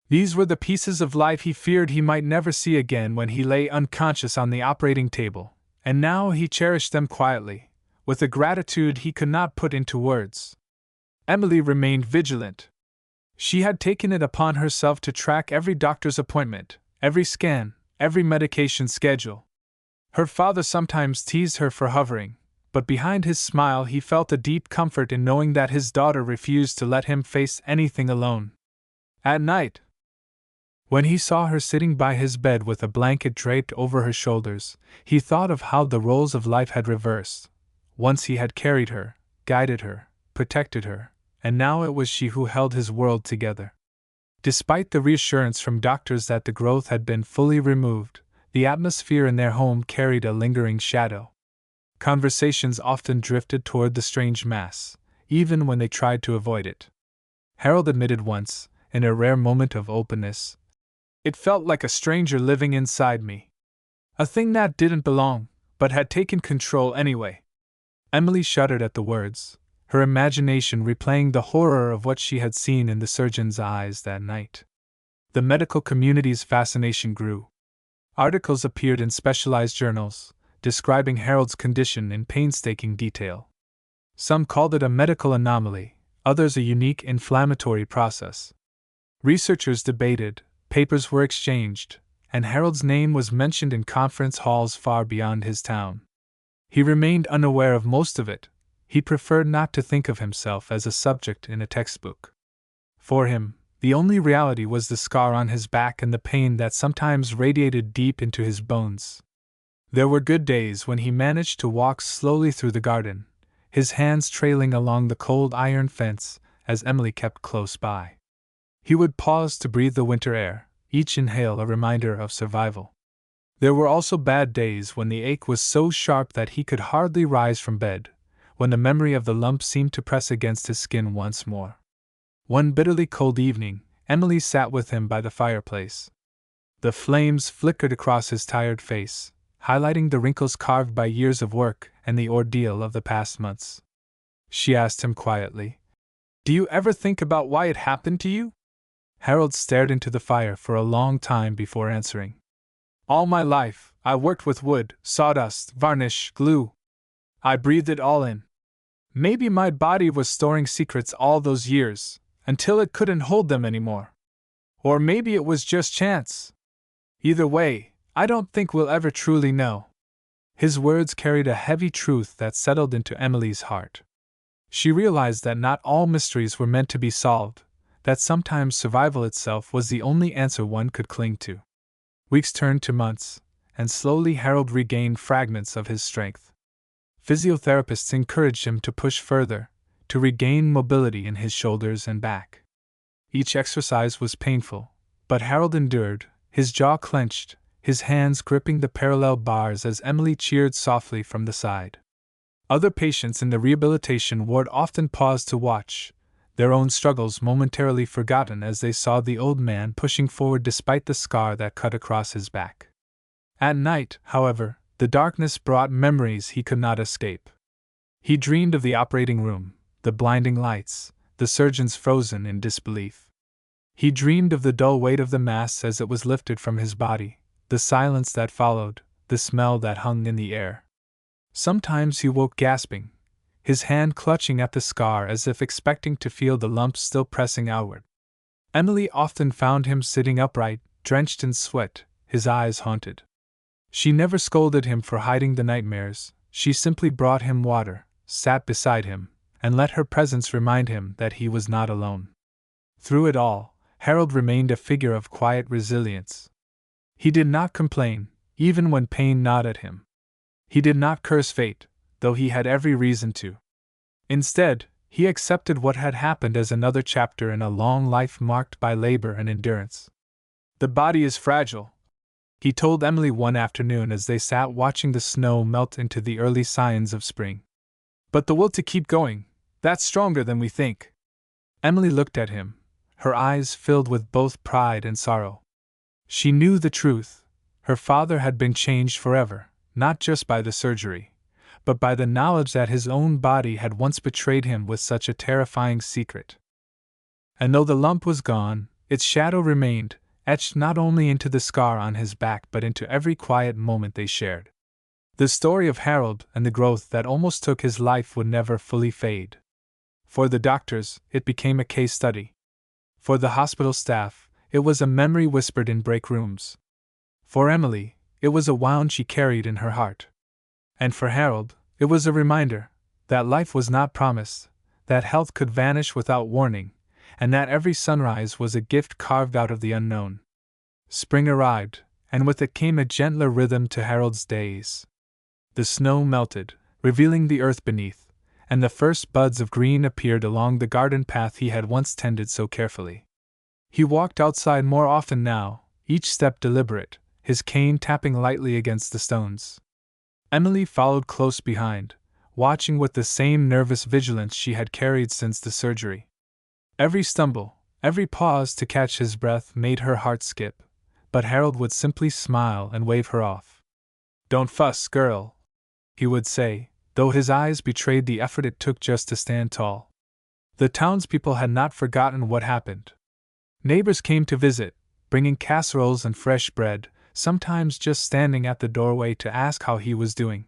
These were the pieces of life he feared he might never see again when he lay unconscious on the operating table, and now he cherished them quietly, with a gratitude he could not put into words. Emily remained vigilant. She had taken it upon herself to track every doctor's appointment, every scan, every medication schedule. Her father sometimes teased her for hovering, but behind his smile he felt a deep comfort in knowing that his daughter refused to let him face anything alone. At night, when he saw her sitting by his bed with a blanket draped over her shoulders, he thought of how the roles of life had reversed. Once he had carried her, guided her, protected her, and now it was she who held his world together. Despite the reassurance from doctors that the growth had been fully removed, the atmosphere in their home carried a lingering shadow. Conversations often drifted toward the strange mass, even when they tried to avoid it. Harold admitted once, in a rare moment of openness, "It felt like a stranger living inside me. A thing that didn't belong, but had taken control anyway." Emily shuddered at the words, her imagination replaying the horror of what she had seen in the surgeon's eyes that night. The medical community's fascination grew. Articles appeared in specialized journals, describing Harold's condition in painstaking detail. Some called it a medical anomaly, others a unique inflammatory process. Researchers debated, papers were exchanged, and Harold's name was mentioned in conference halls far beyond his town. He remained unaware of most of it. He preferred not to think of himself as a subject in a textbook. For him, the only reality was the scar on his back and the pain that sometimes radiated deep into his bones. There were good days when he managed to walk slowly through the garden, his hands trailing along the cold iron fence as Emily kept close by. He would pause to breathe the winter air, each inhale a reminder of survival. There were also bad days when the ache was so sharp that he could hardly rise from bed, when the memory of the lump seemed to press against his skin once more. One bitterly cold evening, Emily sat with him by the fireplace. The flames flickered across his tired face, highlighting the wrinkles carved by years of work and the ordeal of the past months. She asked him quietly, "Do you ever think about why it happened to you?" Harold stared into the fire for a long time before answering. "All my life, I worked with wood, sawdust, varnish, glue. I breathed it all in. Maybe my body was storing secrets all those years, until it couldn't hold them anymore. Or maybe it was just chance. Either way, I don't think we'll ever truly know." His words carried a heavy truth that settled into Emily's heart. She realized that not all mysteries were meant to be solved, that sometimes survival itself was the only answer one could cling to. Weeks turned to months, and slowly Harold regained fragments of his strength. Physiotherapists encouraged him to push further, to regain mobility in his shoulders and back. Each exercise was painful, but Harold endured, his jaw clenched, his hands gripping the parallel bars as Emily cheered softly from the side. Other patients in the rehabilitation ward often paused to watch, their own struggles momentarily forgotten as they saw the old man pushing forward despite the scar that cut across his back. At night, however, the darkness brought memories he could not escape. He dreamed of the operating room, the blinding lights, the surgeons frozen in disbelief. He dreamed of the dull weight of the mass as it was lifted from his body, the silence that followed, the smell that hung in the air. Sometimes he woke gasping, his hand clutching at the scar as if expecting to feel the lump still pressing outward. Emily often found him sitting upright, drenched in sweat, his eyes haunted. She never scolded him for hiding the nightmares, she simply brought him water, sat beside him, and let her presence remind him that he was not alone. Through it all, Harold remained a figure of quiet resilience. He did not complain, even when pain gnawed at him. He did not curse fate, though he had every reason to. Instead, he accepted what had happened as another chapter in a long life marked by labor and endurance. "The body is fragile," he told Emily one afternoon as they sat watching the snow melt into the early signs of spring. "But the will to keep going, that's stronger than we think." Emily looked at him, her eyes filled with both pride and sorrow. She knew the truth. Her father had been changed forever, not just by the surgery, but by the knowledge that his own body had once betrayed him with such a terrifying secret. And though the lump was gone, Its shadow remained, etched not only into the scar on his back but into every quiet moment they shared. The story of Harold and the growth that almost took his life would never fully fade. For the doctors, it became a case study. For the hospital staff, it was a memory whispered in break rooms. For Emily, it was a wound she carried in her heart. And for Harold, it was a reminder that life was not promised, that health could vanish without warning, and that every sunrise was a gift carved out of the unknown. Spring arrived, and with it came a gentler rhythm to Harold's days. The snow melted, revealing the earth beneath, and the first buds of green appeared along the garden path he had once tended so carefully. He walked outside more often now, each step deliberate, his cane tapping lightly against the stones. Emily followed close behind, watching with the same nervous vigilance she had carried since the surgery. Every stumble, every pause to catch his breath made her heart skip, but Harold would simply smile and wave her off. "Don't fuss, girl," he would say, though his eyes betrayed the effort it took just to stand tall. The townspeople had not forgotten what happened. Neighbors came to visit, bringing casseroles and fresh bread, sometimes just standing at the doorway to ask how he was doing.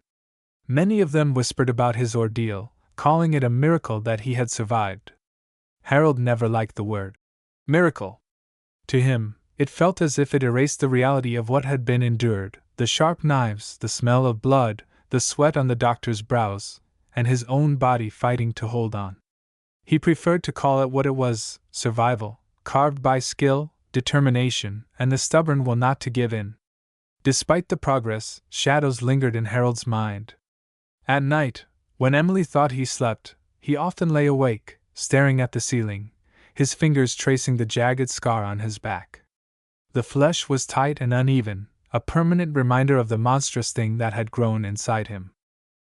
Many of them whispered about his ordeal, calling it a miracle that he had survived. Harold never liked the word miracle. To him, it felt as if it erased the reality of what had been endured, the sharp knives, the smell of blood, the sweat on the doctor's brows, and his own body fighting to hold on. He preferred to call it what it was: survival, carved by skill, determination, and the stubborn will not to give in. Despite the progress, shadows lingered in Harold's mind. At night, when Emily thought he slept, he often lay awake, staring at the ceiling, his fingers tracing the jagged scar on his back. The flesh was tight and uneven, a permanent reminder of the monstrous thing that had grown inside him.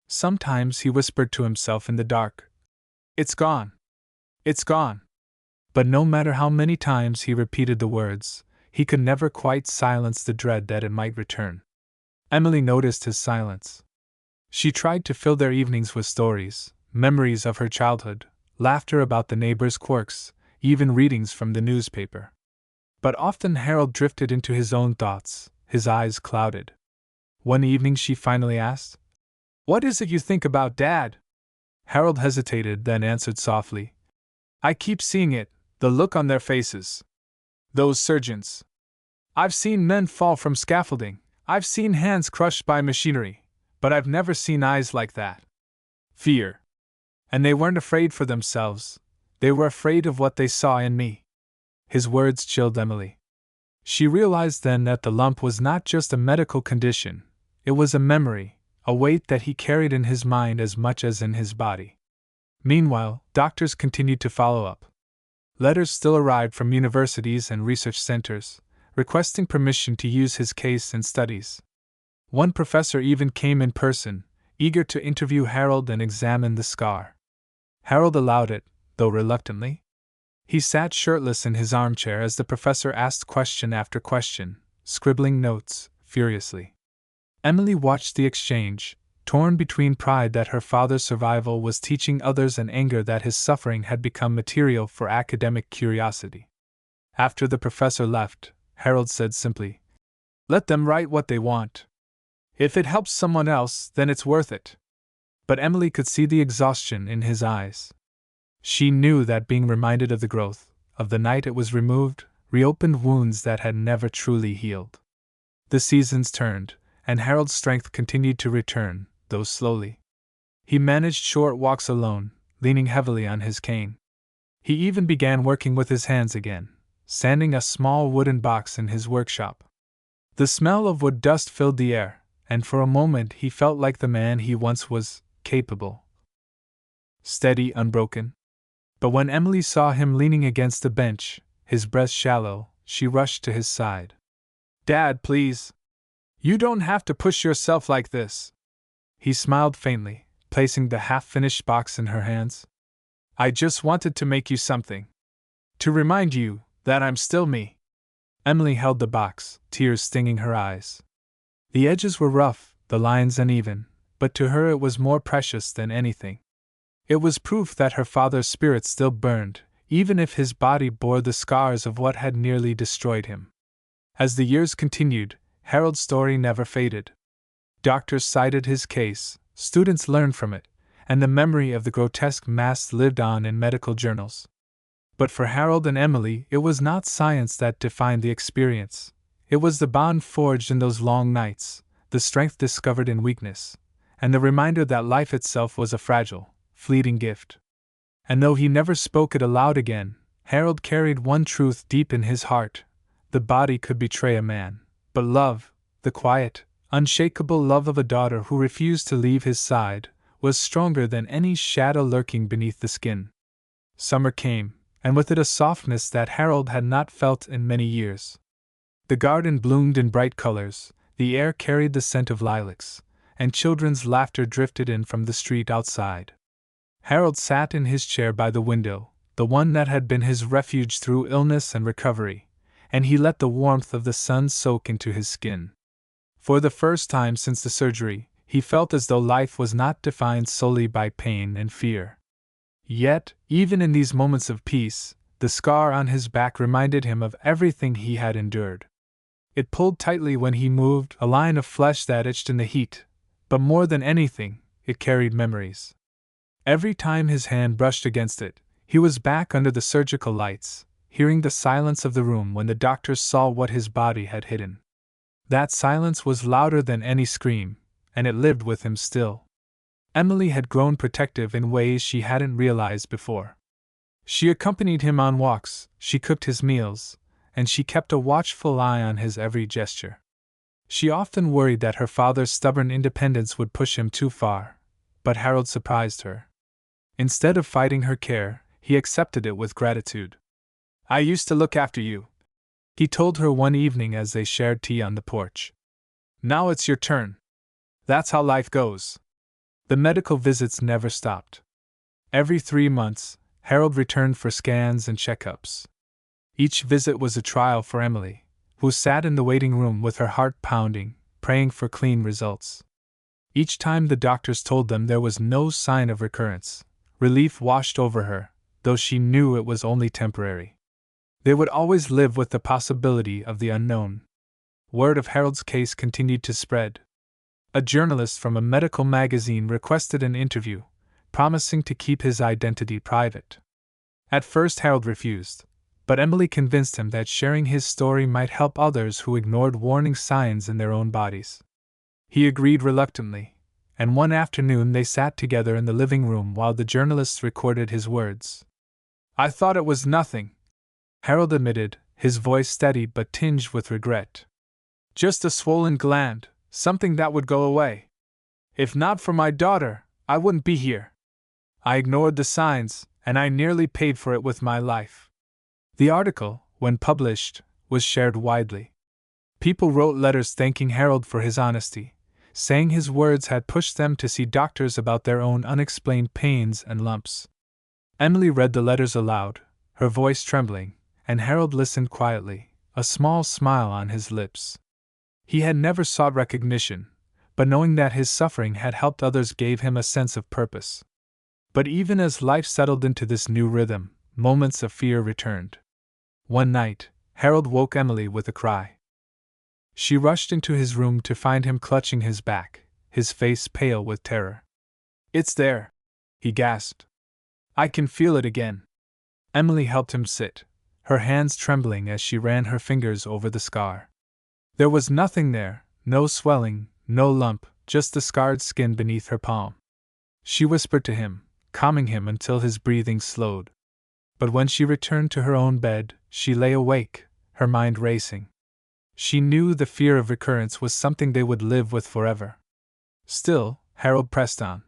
Sometimes he whispered to himself in the dark, "It's gone! It's gone!" But no matter how many times he repeated the words, he could never quite silence the dread that it might return. Emily noticed his silence. She tried to fill their evenings with stories, memories of her childhood, laughter about the neighbors' quirks, even readings from the newspaper. But often Harold drifted into his own thoughts, his eyes clouded. One evening she finally asked, "What is it you think about, Dad?" Harold hesitated, then answered softly, "I keep seeing it, the look on their faces. Those surgeons. I've seen men fall from scaffolding, I've seen hands crushed by machinery, but I've never seen eyes like that. Fear. And they weren't afraid for themselves, they were afraid of what they saw in me." His words chilled Emily. She realized then that the lump was not just a medical condition, it was a memory, a weight that he carried in his mind as much as in his body. Meanwhile, doctors continued to follow up. Letters still arrived from universities and research centers, requesting permission to use his case in studies. One professor even came in person, eager to interview Harold and examine the scar. Harold allowed it, though reluctantly. He sat shirtless in his armchair as the professor asked question after question, scribbling notes furiously. Emily watched the exchange, torn between pride that her father's survival was teaching others and anger that his suffering had become material for academic curiosity. After the professor left, Harold said simply, "Let them write what they want. If it helps someone else, then it's worth it." But Emily could see the exhaustion in his eyes. She knew that being reminded of the growth, of the night it was removed, reopened wounds that had never truly healed. The seasons turned, and Harold's strength continued to return, though slowly. He managed short walks alone, leaning heavily on his cane. He even began working with his hands again, sanding a small wooden box in his workshop. The smell of wood dust filled the air, and for a moment he felt like the man he once was, capable, steady, unbroken. But when Emily saw him leaning against the bench, his breath shallow, she rushed to his side. "Dad, please. You don't have to push yourself like this." He smiled faintly, placing the half-finished box in her hands. "I just wanted to make you something. To remind you that I'm still me." Emily held the box, tears stinging her eyes. The edges were rough, the lines uneven, but to her it was more precious than anything. It was proof that her father's spirit still burned, even if his body bore the scars of what had nearly destroyed him. As the years continued, Harold's story never faded. Doctors cited his case, students learned from it, and the memory of the grotesque mass lived on in medical journals. But for Harold and Emily, it was not science that defined the experience. It was the bond forged in those long nights, the strength discovered in weakness, and the reminder that life itself was a fragile, fleeting gift. And though he never spoke it aloud again, Harold carried one truth deep in his heart: the body could betray a man, but love, the quiet, unshakable love of a daughter who refused to leave his side, was stronger than any shadow lurking beneath the skin. Summer came, and with it a softness that Harold had not felt in many years. The garden bloomed in bright colors, the air carried the scent of lilacs, and children's laughter drifted in from the street outside. Harold sat in his chair by the window, the one that had been his refuge through illness and recovery, and he let the warmth of the sun soak into his skin. For the first time since the surgery, he felt as though life was not defined solely by pain and fear. Yet, even in these moments of peace, the scar on his back reminded him of everything he had endured. It pulled tightly when he moved, a line of flesh that itched in the heat, but more than anything, it carried memories. Every time his hand brushed against it, he was back under the surgical lights, hearing the silence of the room when the doctors saw what his body had hidden. That silence was louder than any scream, and it lived with him still. Emily had grown protective in ways she hadn't realized before. She accompanied him on walks, she cooked his meals, and she kept a watchful eye on his every gesture. She often worried that her father's stubborn independence would push him too far, but Harold surprised her. Instead of fighting her care, he accepted it with gratitude. "I used to look after you," he told her one evening as they shared tea on the porch. "Now it's your turn. That's how life goes." The medical visits never stopped. Every 3 months, Harold returned for scans and checkups. Each visit was a trial for Emily, who sat in the waiting room with her heart pounding, praying for clean results. Each time the doctors told them there was no sign of recurrence, relief washed over her, though she knew it was only temporary. They would always live with the possibility of the unknown. Word of Harold's case continued to spread. A journalist from a medical magazine requested an interview, promising to keep his identity private. At first Harold refused, but Emily convinced him that sharing his story might help others who ignored warning signs in their own bodies. He agreed reluctantly, and one afternoon they sat together in the living room while the journalist recorded his words. "I thought it was nothing," Harold admitted, his voice steady but tinged with regret. "Just a swollen gland, something that would go away. If not for my daughter, I wouldn't be here. I ignored the signs, and I nearly paid for it with my life." The article, when published, was shared widely. People wrote letters thanking Harold for his honesty, saying his words had pushed them to see doctors about their own unexplained pains and lumps. Emily read the letters aloud, her voice trembling, and Harold listened quietly, a small smile on his lips. He had never sought recognition, but knowing that his suffering had helped others gave him a sense of purpose. But even as life settled into this new rhythm, moments of fear returned. One night, Harold woke Emily with a cry. She rushed into his room to find him clutching his back, his face pale with terror. "It's there," he gasped. "I can feel it again." Emily helped him sit, her hands trembling as she ran her fingers over the scar. There was nothing there, no swelling, no lump, just the scarred skin beneath her palm. She whispered to him, calming him until his breathing slowed. But when she returned to her own bed, she lay awake, her mind racing. She knew the fear of recurrence was something they would live with forever. Still, Harold pressed on.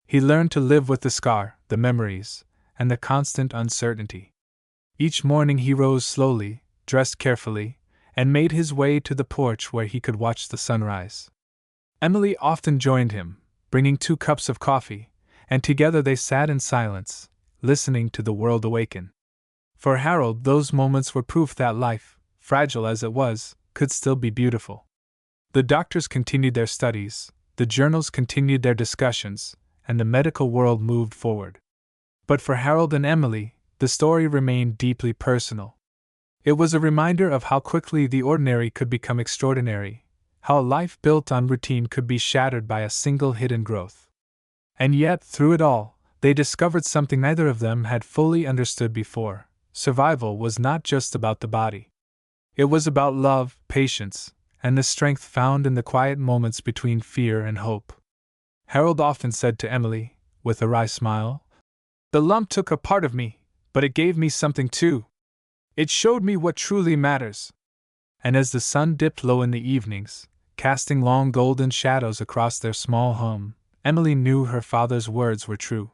He learned to live with the scar, the memories, and the constant uncertainty. Each morning he rose slowly, dressed carefully, and made his way to the porch where he could watch the sunrise. Emily often joined him, bringing 2 cups of coffee, and together they sat in silence, listening to the world awaken. For Harold, those moments were proof that life, fragile as it was, could still be beautiful. The doctors continued their studies, the journals continued their discussions, and the medical world moved forward. But for Harold and Emily, the story remained deeply personal. It was a reminder of how quickly the ordinary could become extraordinary, how a life built on routine could be shattered by a single hidden growth. And yet, through it all, they discovered something neither of them had fully understood before. Survival was not just about the body. It was about love, patience, and the strength found in the quiet moments between fear and hope. Harold often said to Emily, with a wry smile, "The lump took a part of me, but it gave me something too. It showed me what truly matters." And as the sun dipped low in the evenings, casting long golden shadows across their small home, Emily knew her father's words were true.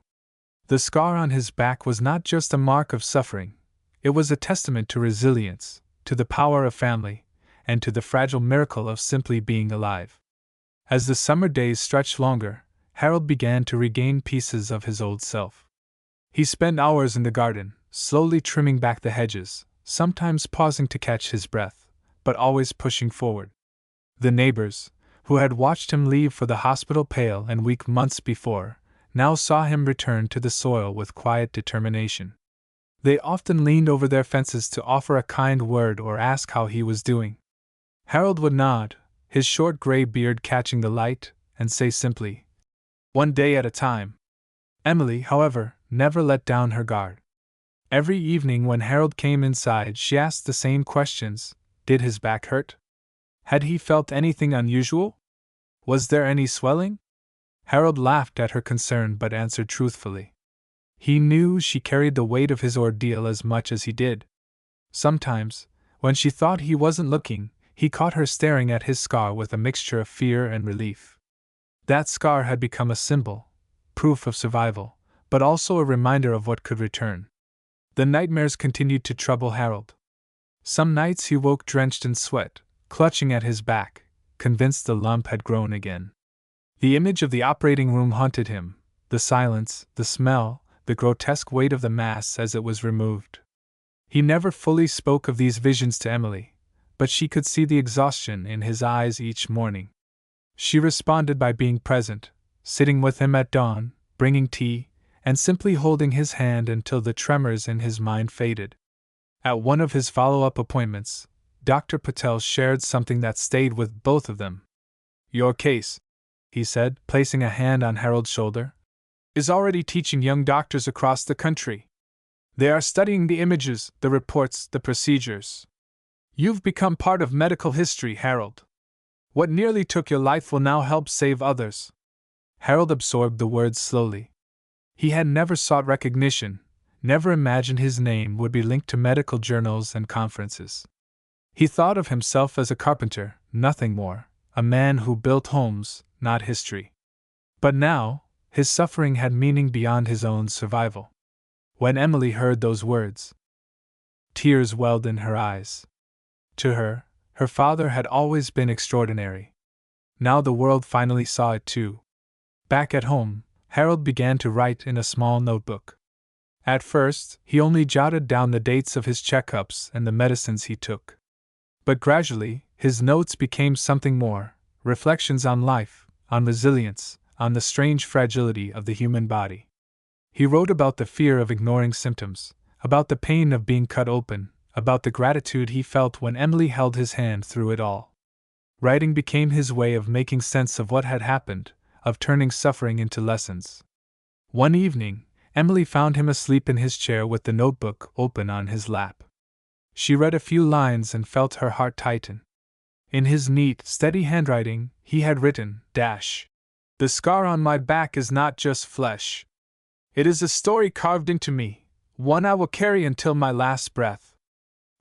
The scar on his back was not just a mark of suffering, it was a testament to resilience, to the power of family, and to the fragile miracle of simply being alive. As the summer days stretched longer, Harold began to regain pieces of his old self. He spent hours in the garden, slowly trimming back the hedges, sometimes pausing to catch his breath, but always pushing forward. The neighbors, who had watched him leave for the hospital pale and weak months before, now saw him return to the soil with quiet determination. They often leaned over their fences to offer a kind word or ask how he was doing. Harold would nod, his short gray beard catching the light, and say simply, "One day at a time." Emily, however, never let down her guard. Every evening when Harold came inside, she asked the same questions. Did his back hurt? Had he felt anything unusual? Was there any swelling? Harold laughed at her concern but answered truthfully. He knew she carried the weight of his ordeal as much as he did. Sometimes, when she thought he wasn't looking, he caught her staring at his scar with a mixture of fear and relief. That scar had become a symbol, proof of survival, but also a reminder of what could return. The nightmares continued to trouble Harold. Some nights he woke drenched in sweat, clutching at his back, convinced the lump had grown again. The image of the operating room haunted him, the silence, the smell, the grotesque weight of the mass as it was removed. He never fully spoke of these visions to Emily, but she could see the exhaustion in his eyes each morning. She responded by being present, sitting with him at dawn, bringing tea, and simply holding his hand until the tremors in his mind faded. At one of his follow-up appointments, Dr. Patel shared something that stayed with both of them. "Your case," he said, placing a hand on Harold's shoulder, "is already teaching young doctors across the country. They are studying the images, the reports, the procedures. You've become part of medical history, Harold. What nearly took your life will now help save others." Harold absorbed the words slowly. He had never sought recognition, never imagined his name would be linked to medical journals and conferences. He thought of himself as a carpenter, nothing more, a man who built homes, not history. But now, his suffering had meaning beyond his own survival. When Emily heard those words, tears welled in her eyes. To her, her father had always been extraordinary. Now the world finally saw it too. Back at home, Harold began to write in a small notebook. At first, he only jotted down the dates of his checkups and the medicines he took. But gradually, his notes became something more, reflections on life, on resilience, on the strange fragility of the human body. He wrote about the fear of ignoring symptoms, about the pain of being cut open, about the gratitude he felt when Emily held his hand through it all. Writing became his way of making sense of what had happened, of turning suffering into lessons. One evening, Emily found him asleep in his chair with the notebook open on his lap. She read a few lines and felt her heart tighten. In his neat, steady handwriting, he had written, "The scar on my back is not just flesh. It is a story carved into me, one I will carry until my last breath.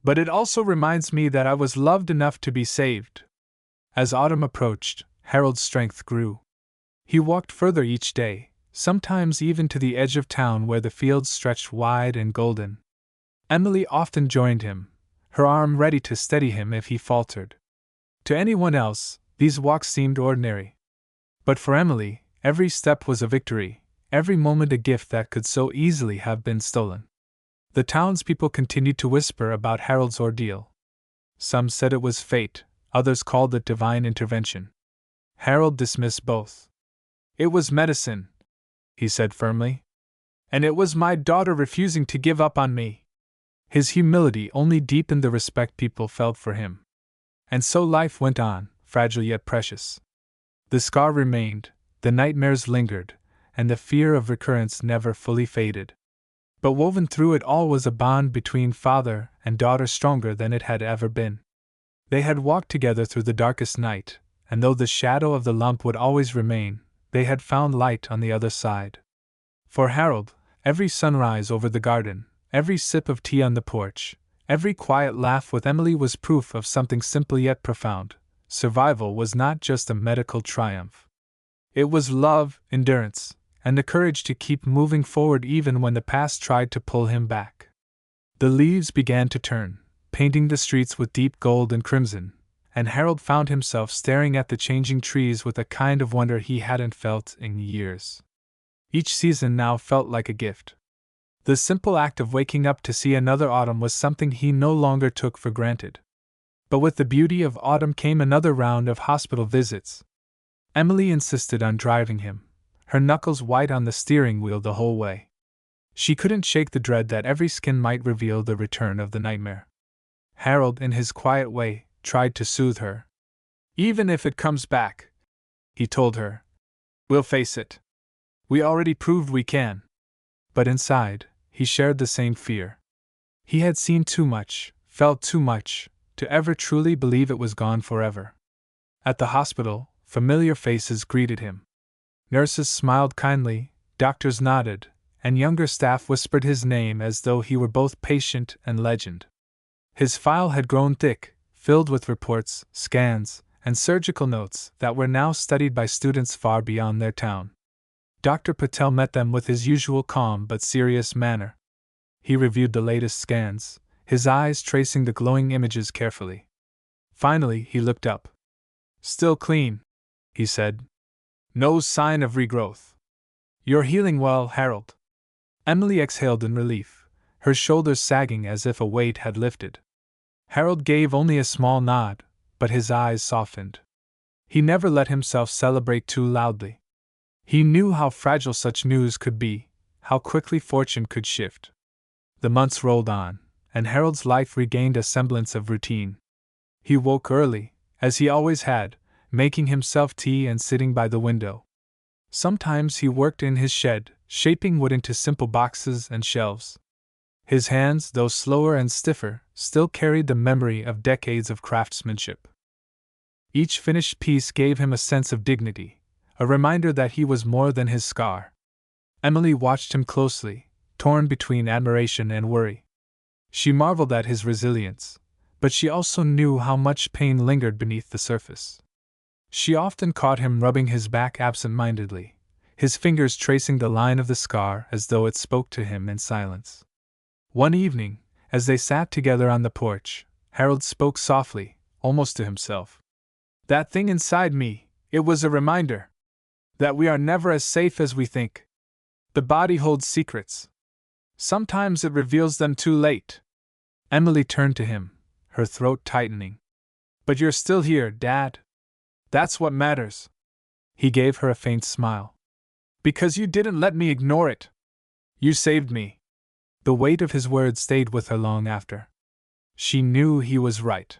But it also reminds me that I was loved enough to be saved." As autumn approached, Harold's strength grew. He walked further each day, sometimes even to the edge of town where the fields stretched wide and golden. Emily often joined him, her arm ready to steady him if he faltered. To anyone else, these walks seemed ordinary. But for Emily, every step was a victory, every moment a gift that could so easily have been stolen. The townspeople continued to whisper about Harold's ordeal. Some said it was fate, others called it divine intervention. Harold dismissed both. "It was medicine," he said firmly. And it was my daughter refusing to give up on me. His humility only deepened the respect people felt for him. And so life went on, fragile yet precious. The scar remained, the nightmares lingered, and the fear of recurrence never fully faded. But woven through it all was a bond between father and daughter stronger than it had ever been. They had walked together through the darkest night, and though the shadow of the lump would always remain, they had found light on the other side. For Harold, every sunrise over the garden, every sip of tea on the porch, every quiet laugh with Emily was proof of something simple yet profound. Survival was not just a medical triumph. It was love, endurance, and the courage to keep moving forward even when the past tried to pull him back. The leaves began to turn, painting the streets with deep gold and crimson, and Harold found himself staring at the changing trees with a kind of wonder he hadn't felt in years. Each season now felt like a gift. The simple act of waking up to see another autumn was something he no longer took for granted. But with the beauty of autumn came another round of hospital visits. Emily insisted on driving him, her knuckles white on the steering wheel the whole way. She couldn't shake the dread that every skin might reveal the return of the nightmare. Harold, in his quiet way, tried to soothe her. "Even if it comes back," he told her, "we'll face it. We already proved we can." But inside, he shared the same fear. He had seen too much, felt too much, to ever truly believe it was gone forever. At the hospital, familiar faces greeted him. Nurses smiled kindly, doctors nodded, and younger staff whispered his name as though he were both patient and legend. His file had grown thick, filled with reports, scans, and surgical notes that were now studied by students far beyond their town. Dr. Patel met them with his usual calm but serious manner. He reviewed the latest scans, his eyes tracing the glowing images carefully. Finally, he looked up. "Still clean," he said. "No sign of regrowth. You're healing well, Harold." Emily exhaled in relief, her shoulders sagging as if a weight had lifted. Harold gave only a small nod, but his eyes softened. He never let himself celebrate too loudly. He knew how fragile such news could be, how quickly fortune could shift. The months rolled on, and Harold's life regained a semblance of routine. He woke early, as he always had, making himself tea and sitting by the window. Sometimes he worked in his shed, shaping wood into simple boxes and shelves. His hands, though slower and stiffer, still carried the memory of decades of craftsmanship. Each finished piece gave him a sense of dignity, a reminder that he was more than his scar. Emily watched him closely, torn between admiration and worry. She marveled at his resilience, but she also knew how much pain lingered beneath the surface. She often caught him rubbing his back absent-mindedly, his fingers tracing the line of the scar as though it spoke to him in silence. One evening, as they sat together on the porch, Harold spoke softly, almost to himself. "That thing inside me, it was a reminder that we are never as safe as we think. The body holds secrets. Sometimes it reveals them too late." Emily turned to him, her throat tightening. "But you're still here, Dad. That's what matters." He gave her a faint smile. "Because you didn't let me ignore it. You saved me." The weight of his words stayed with her long after. She knew he was right.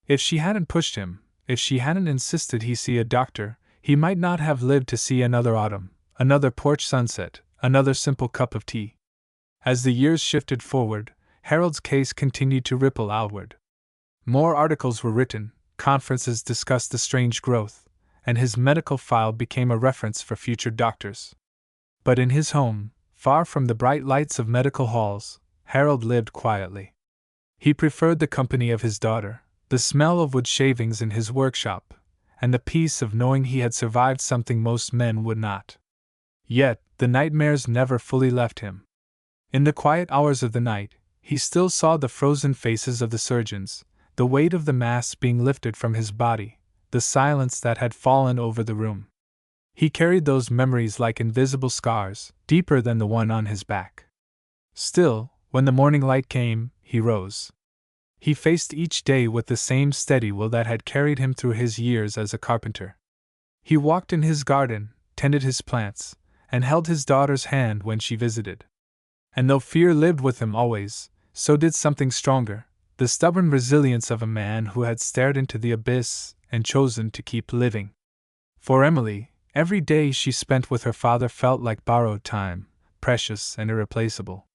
If she hadn't pushed him, if she hadn't insisted he see a doctor, he might not have lived to see another autumn, another porch sunset, another simple cup of tea. As the years shifted forward, Harold's case continued to ripple outward. More articles were written, conferences discussed the strange growth, and his medical file became a reference for future doctors. But in his home, far from the bright lights of medical halls, Harold lived quietly. He preferred the company of his daughter, the smell of wood shavings in his workshop, and the peace of knowing he had survived something most men would not. Yet, the nightmares never fully left him. In the quiet hours of the night, he still saw the frozen faces of the surgeons, the weight of the masks being lifted from his body, the silence that had fallen over the room. He carried those memories like invisible scars, deeper than the one on his back. Still, when the morning light came, he rose. He faced each day with the same steady will that had carried him through his years as a carpenter. He walked in his garden, tended his plants, and held his daughter's hand when she visited. And though fear lived with him always, so did something stronger, the stubborn resilience of a man who had stared into the abyss and chosen to keep living. For Emily, every day she spent with her father felt like borrowed time, precious and irreplaceable.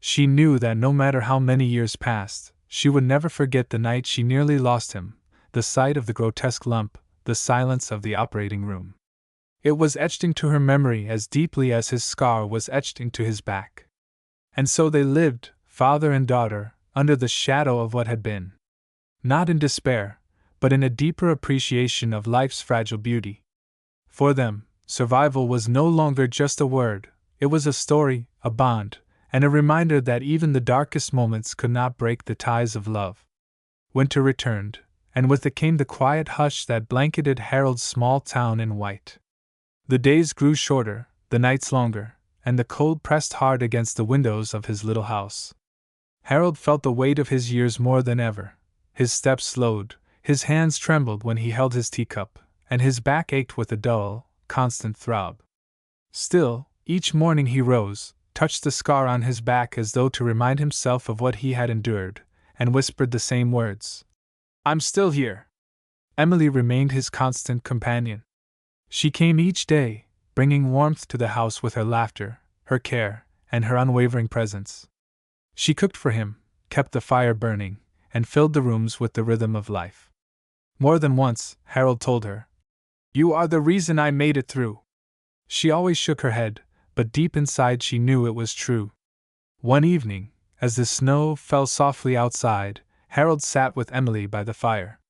She knew that no matter how many years passed, she would never forget the night she nearly lost him, the sight of the grotesque lump, the silence of the operating room. It was etched into her memory as deeply as his scar was etched into his back. And so they lived, father and daughter, under the shadow of what had been. Not in despair, but in a deeper appreciation of life's fragile beauty. For them, survival was no longer just a word, it was a story, a bond, and a reminder that even the darkest moments could not break the ties of love. Winter returned, and with it came the quiet hush that blanketed Harold's small town in white. The days grew shorter, the nights longer, and the cold pressed hard against the windows of his little house. Harold felt the weight of his years more than ever. His steps slowed, his hands trembled when he held his teacup, and his back ached with a dull, constant throb. Still, each morning he rose, touched the scar on his back as though to remind himself of what he had endured, and whispered the same words. "I'm still here." Emily remained his constant companion. She came each day, bringing warmth to the house with her laughter, her care, and her unwavering presence. She cooked for him, kept the fire burning, and filled the rooms with the rhythm of life. More than once, Harold told her, "You are the reason I made it through." She always shook her head, but deep inside she knew it was true. One evening, as the snow fell softly outside, Harold sat with Emily by the fire.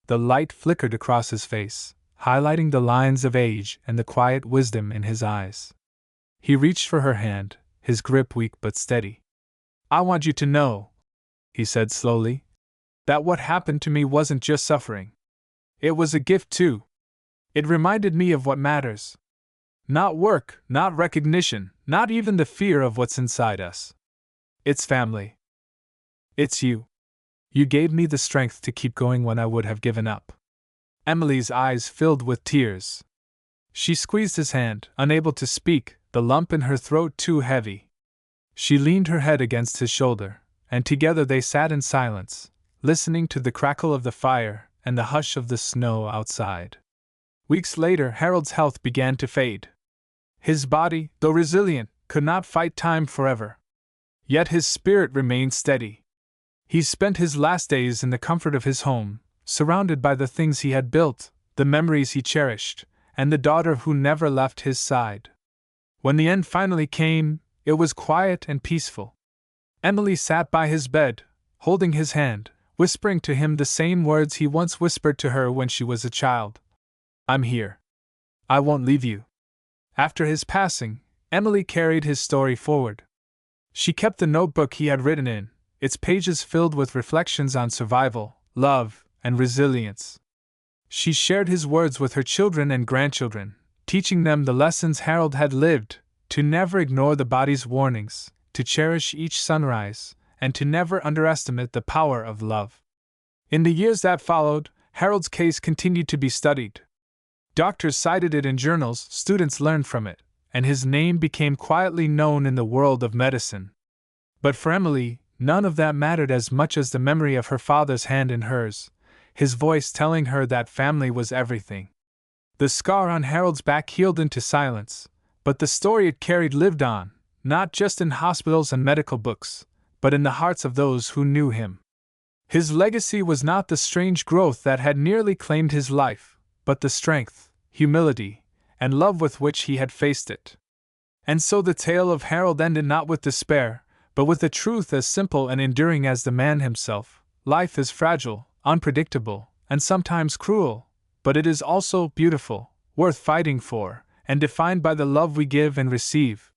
The light flickered across his face, highlighting the lines of age and the quiet wisdom in his eyes. He reached for her hand, his grip weak but steady. "I want you to know," he said slowly, "that what happened to me wasn't just suffering. It was a gift too. It reminded me of what matters. Not work, not recognition, not even the fear of what's inside us. It's family. It's you. You gave me the strength to keep going when I would have given up." Emily's eyes filled with tears. She squeezed his hand, unable to speak, the lump in her throat too heavy. She leaned her head against his shoulder, and together they sat in silence, listening to the crackle of the fire and the hush of the snow outside. Weeks later, Harold's health began to fade. His body, though resilient, could not fight time forever. Yet his spirit remained steady. He spent his last days in the comfort of his home, surrounded by the things he had built, the memories he cherished, and the daughter who never left his side. When the end finally came, it was quiet and peaceful. Emily sat by his bed, holding his hand, whispering to him the same words he once whispered to her when she was a child. "I'm here. I won't leave you." After his passing, Emily carried his story forward. She kept the notebook he had written in, its pages filled with reflections on survival, love, and resilience. She shared his words with her children and grandchildren, teaching them the lessons Harold had lived, to never ignore the body's warnings, to cherish each sunrise, and to never underestimate the power of love. In the years that followed, Harold's case continued to be studied. Doctors cited it in journals, students learned from it, and his name became quietly known in the world of medicine. But for Emily, none of that mattered as much as the memory of her father's hand in hers, his voice telling her that family was everything. The scar on Harold's back healed into silence, but the story it carried lived on, not just in hospitals and medical books, but in the hearts of those who knew him. His legacy was not the strange growth that had nearly claimed his life, but the strength, humility, and love with which he had faced it. And so the tale of Harold ended not with despair, but with a truth as simple and enduring as the man himself. Life is fragile, unpredictable, and sometimes cruel, but it is also beautiful, worth fighting for, and defined by the love we give and receive,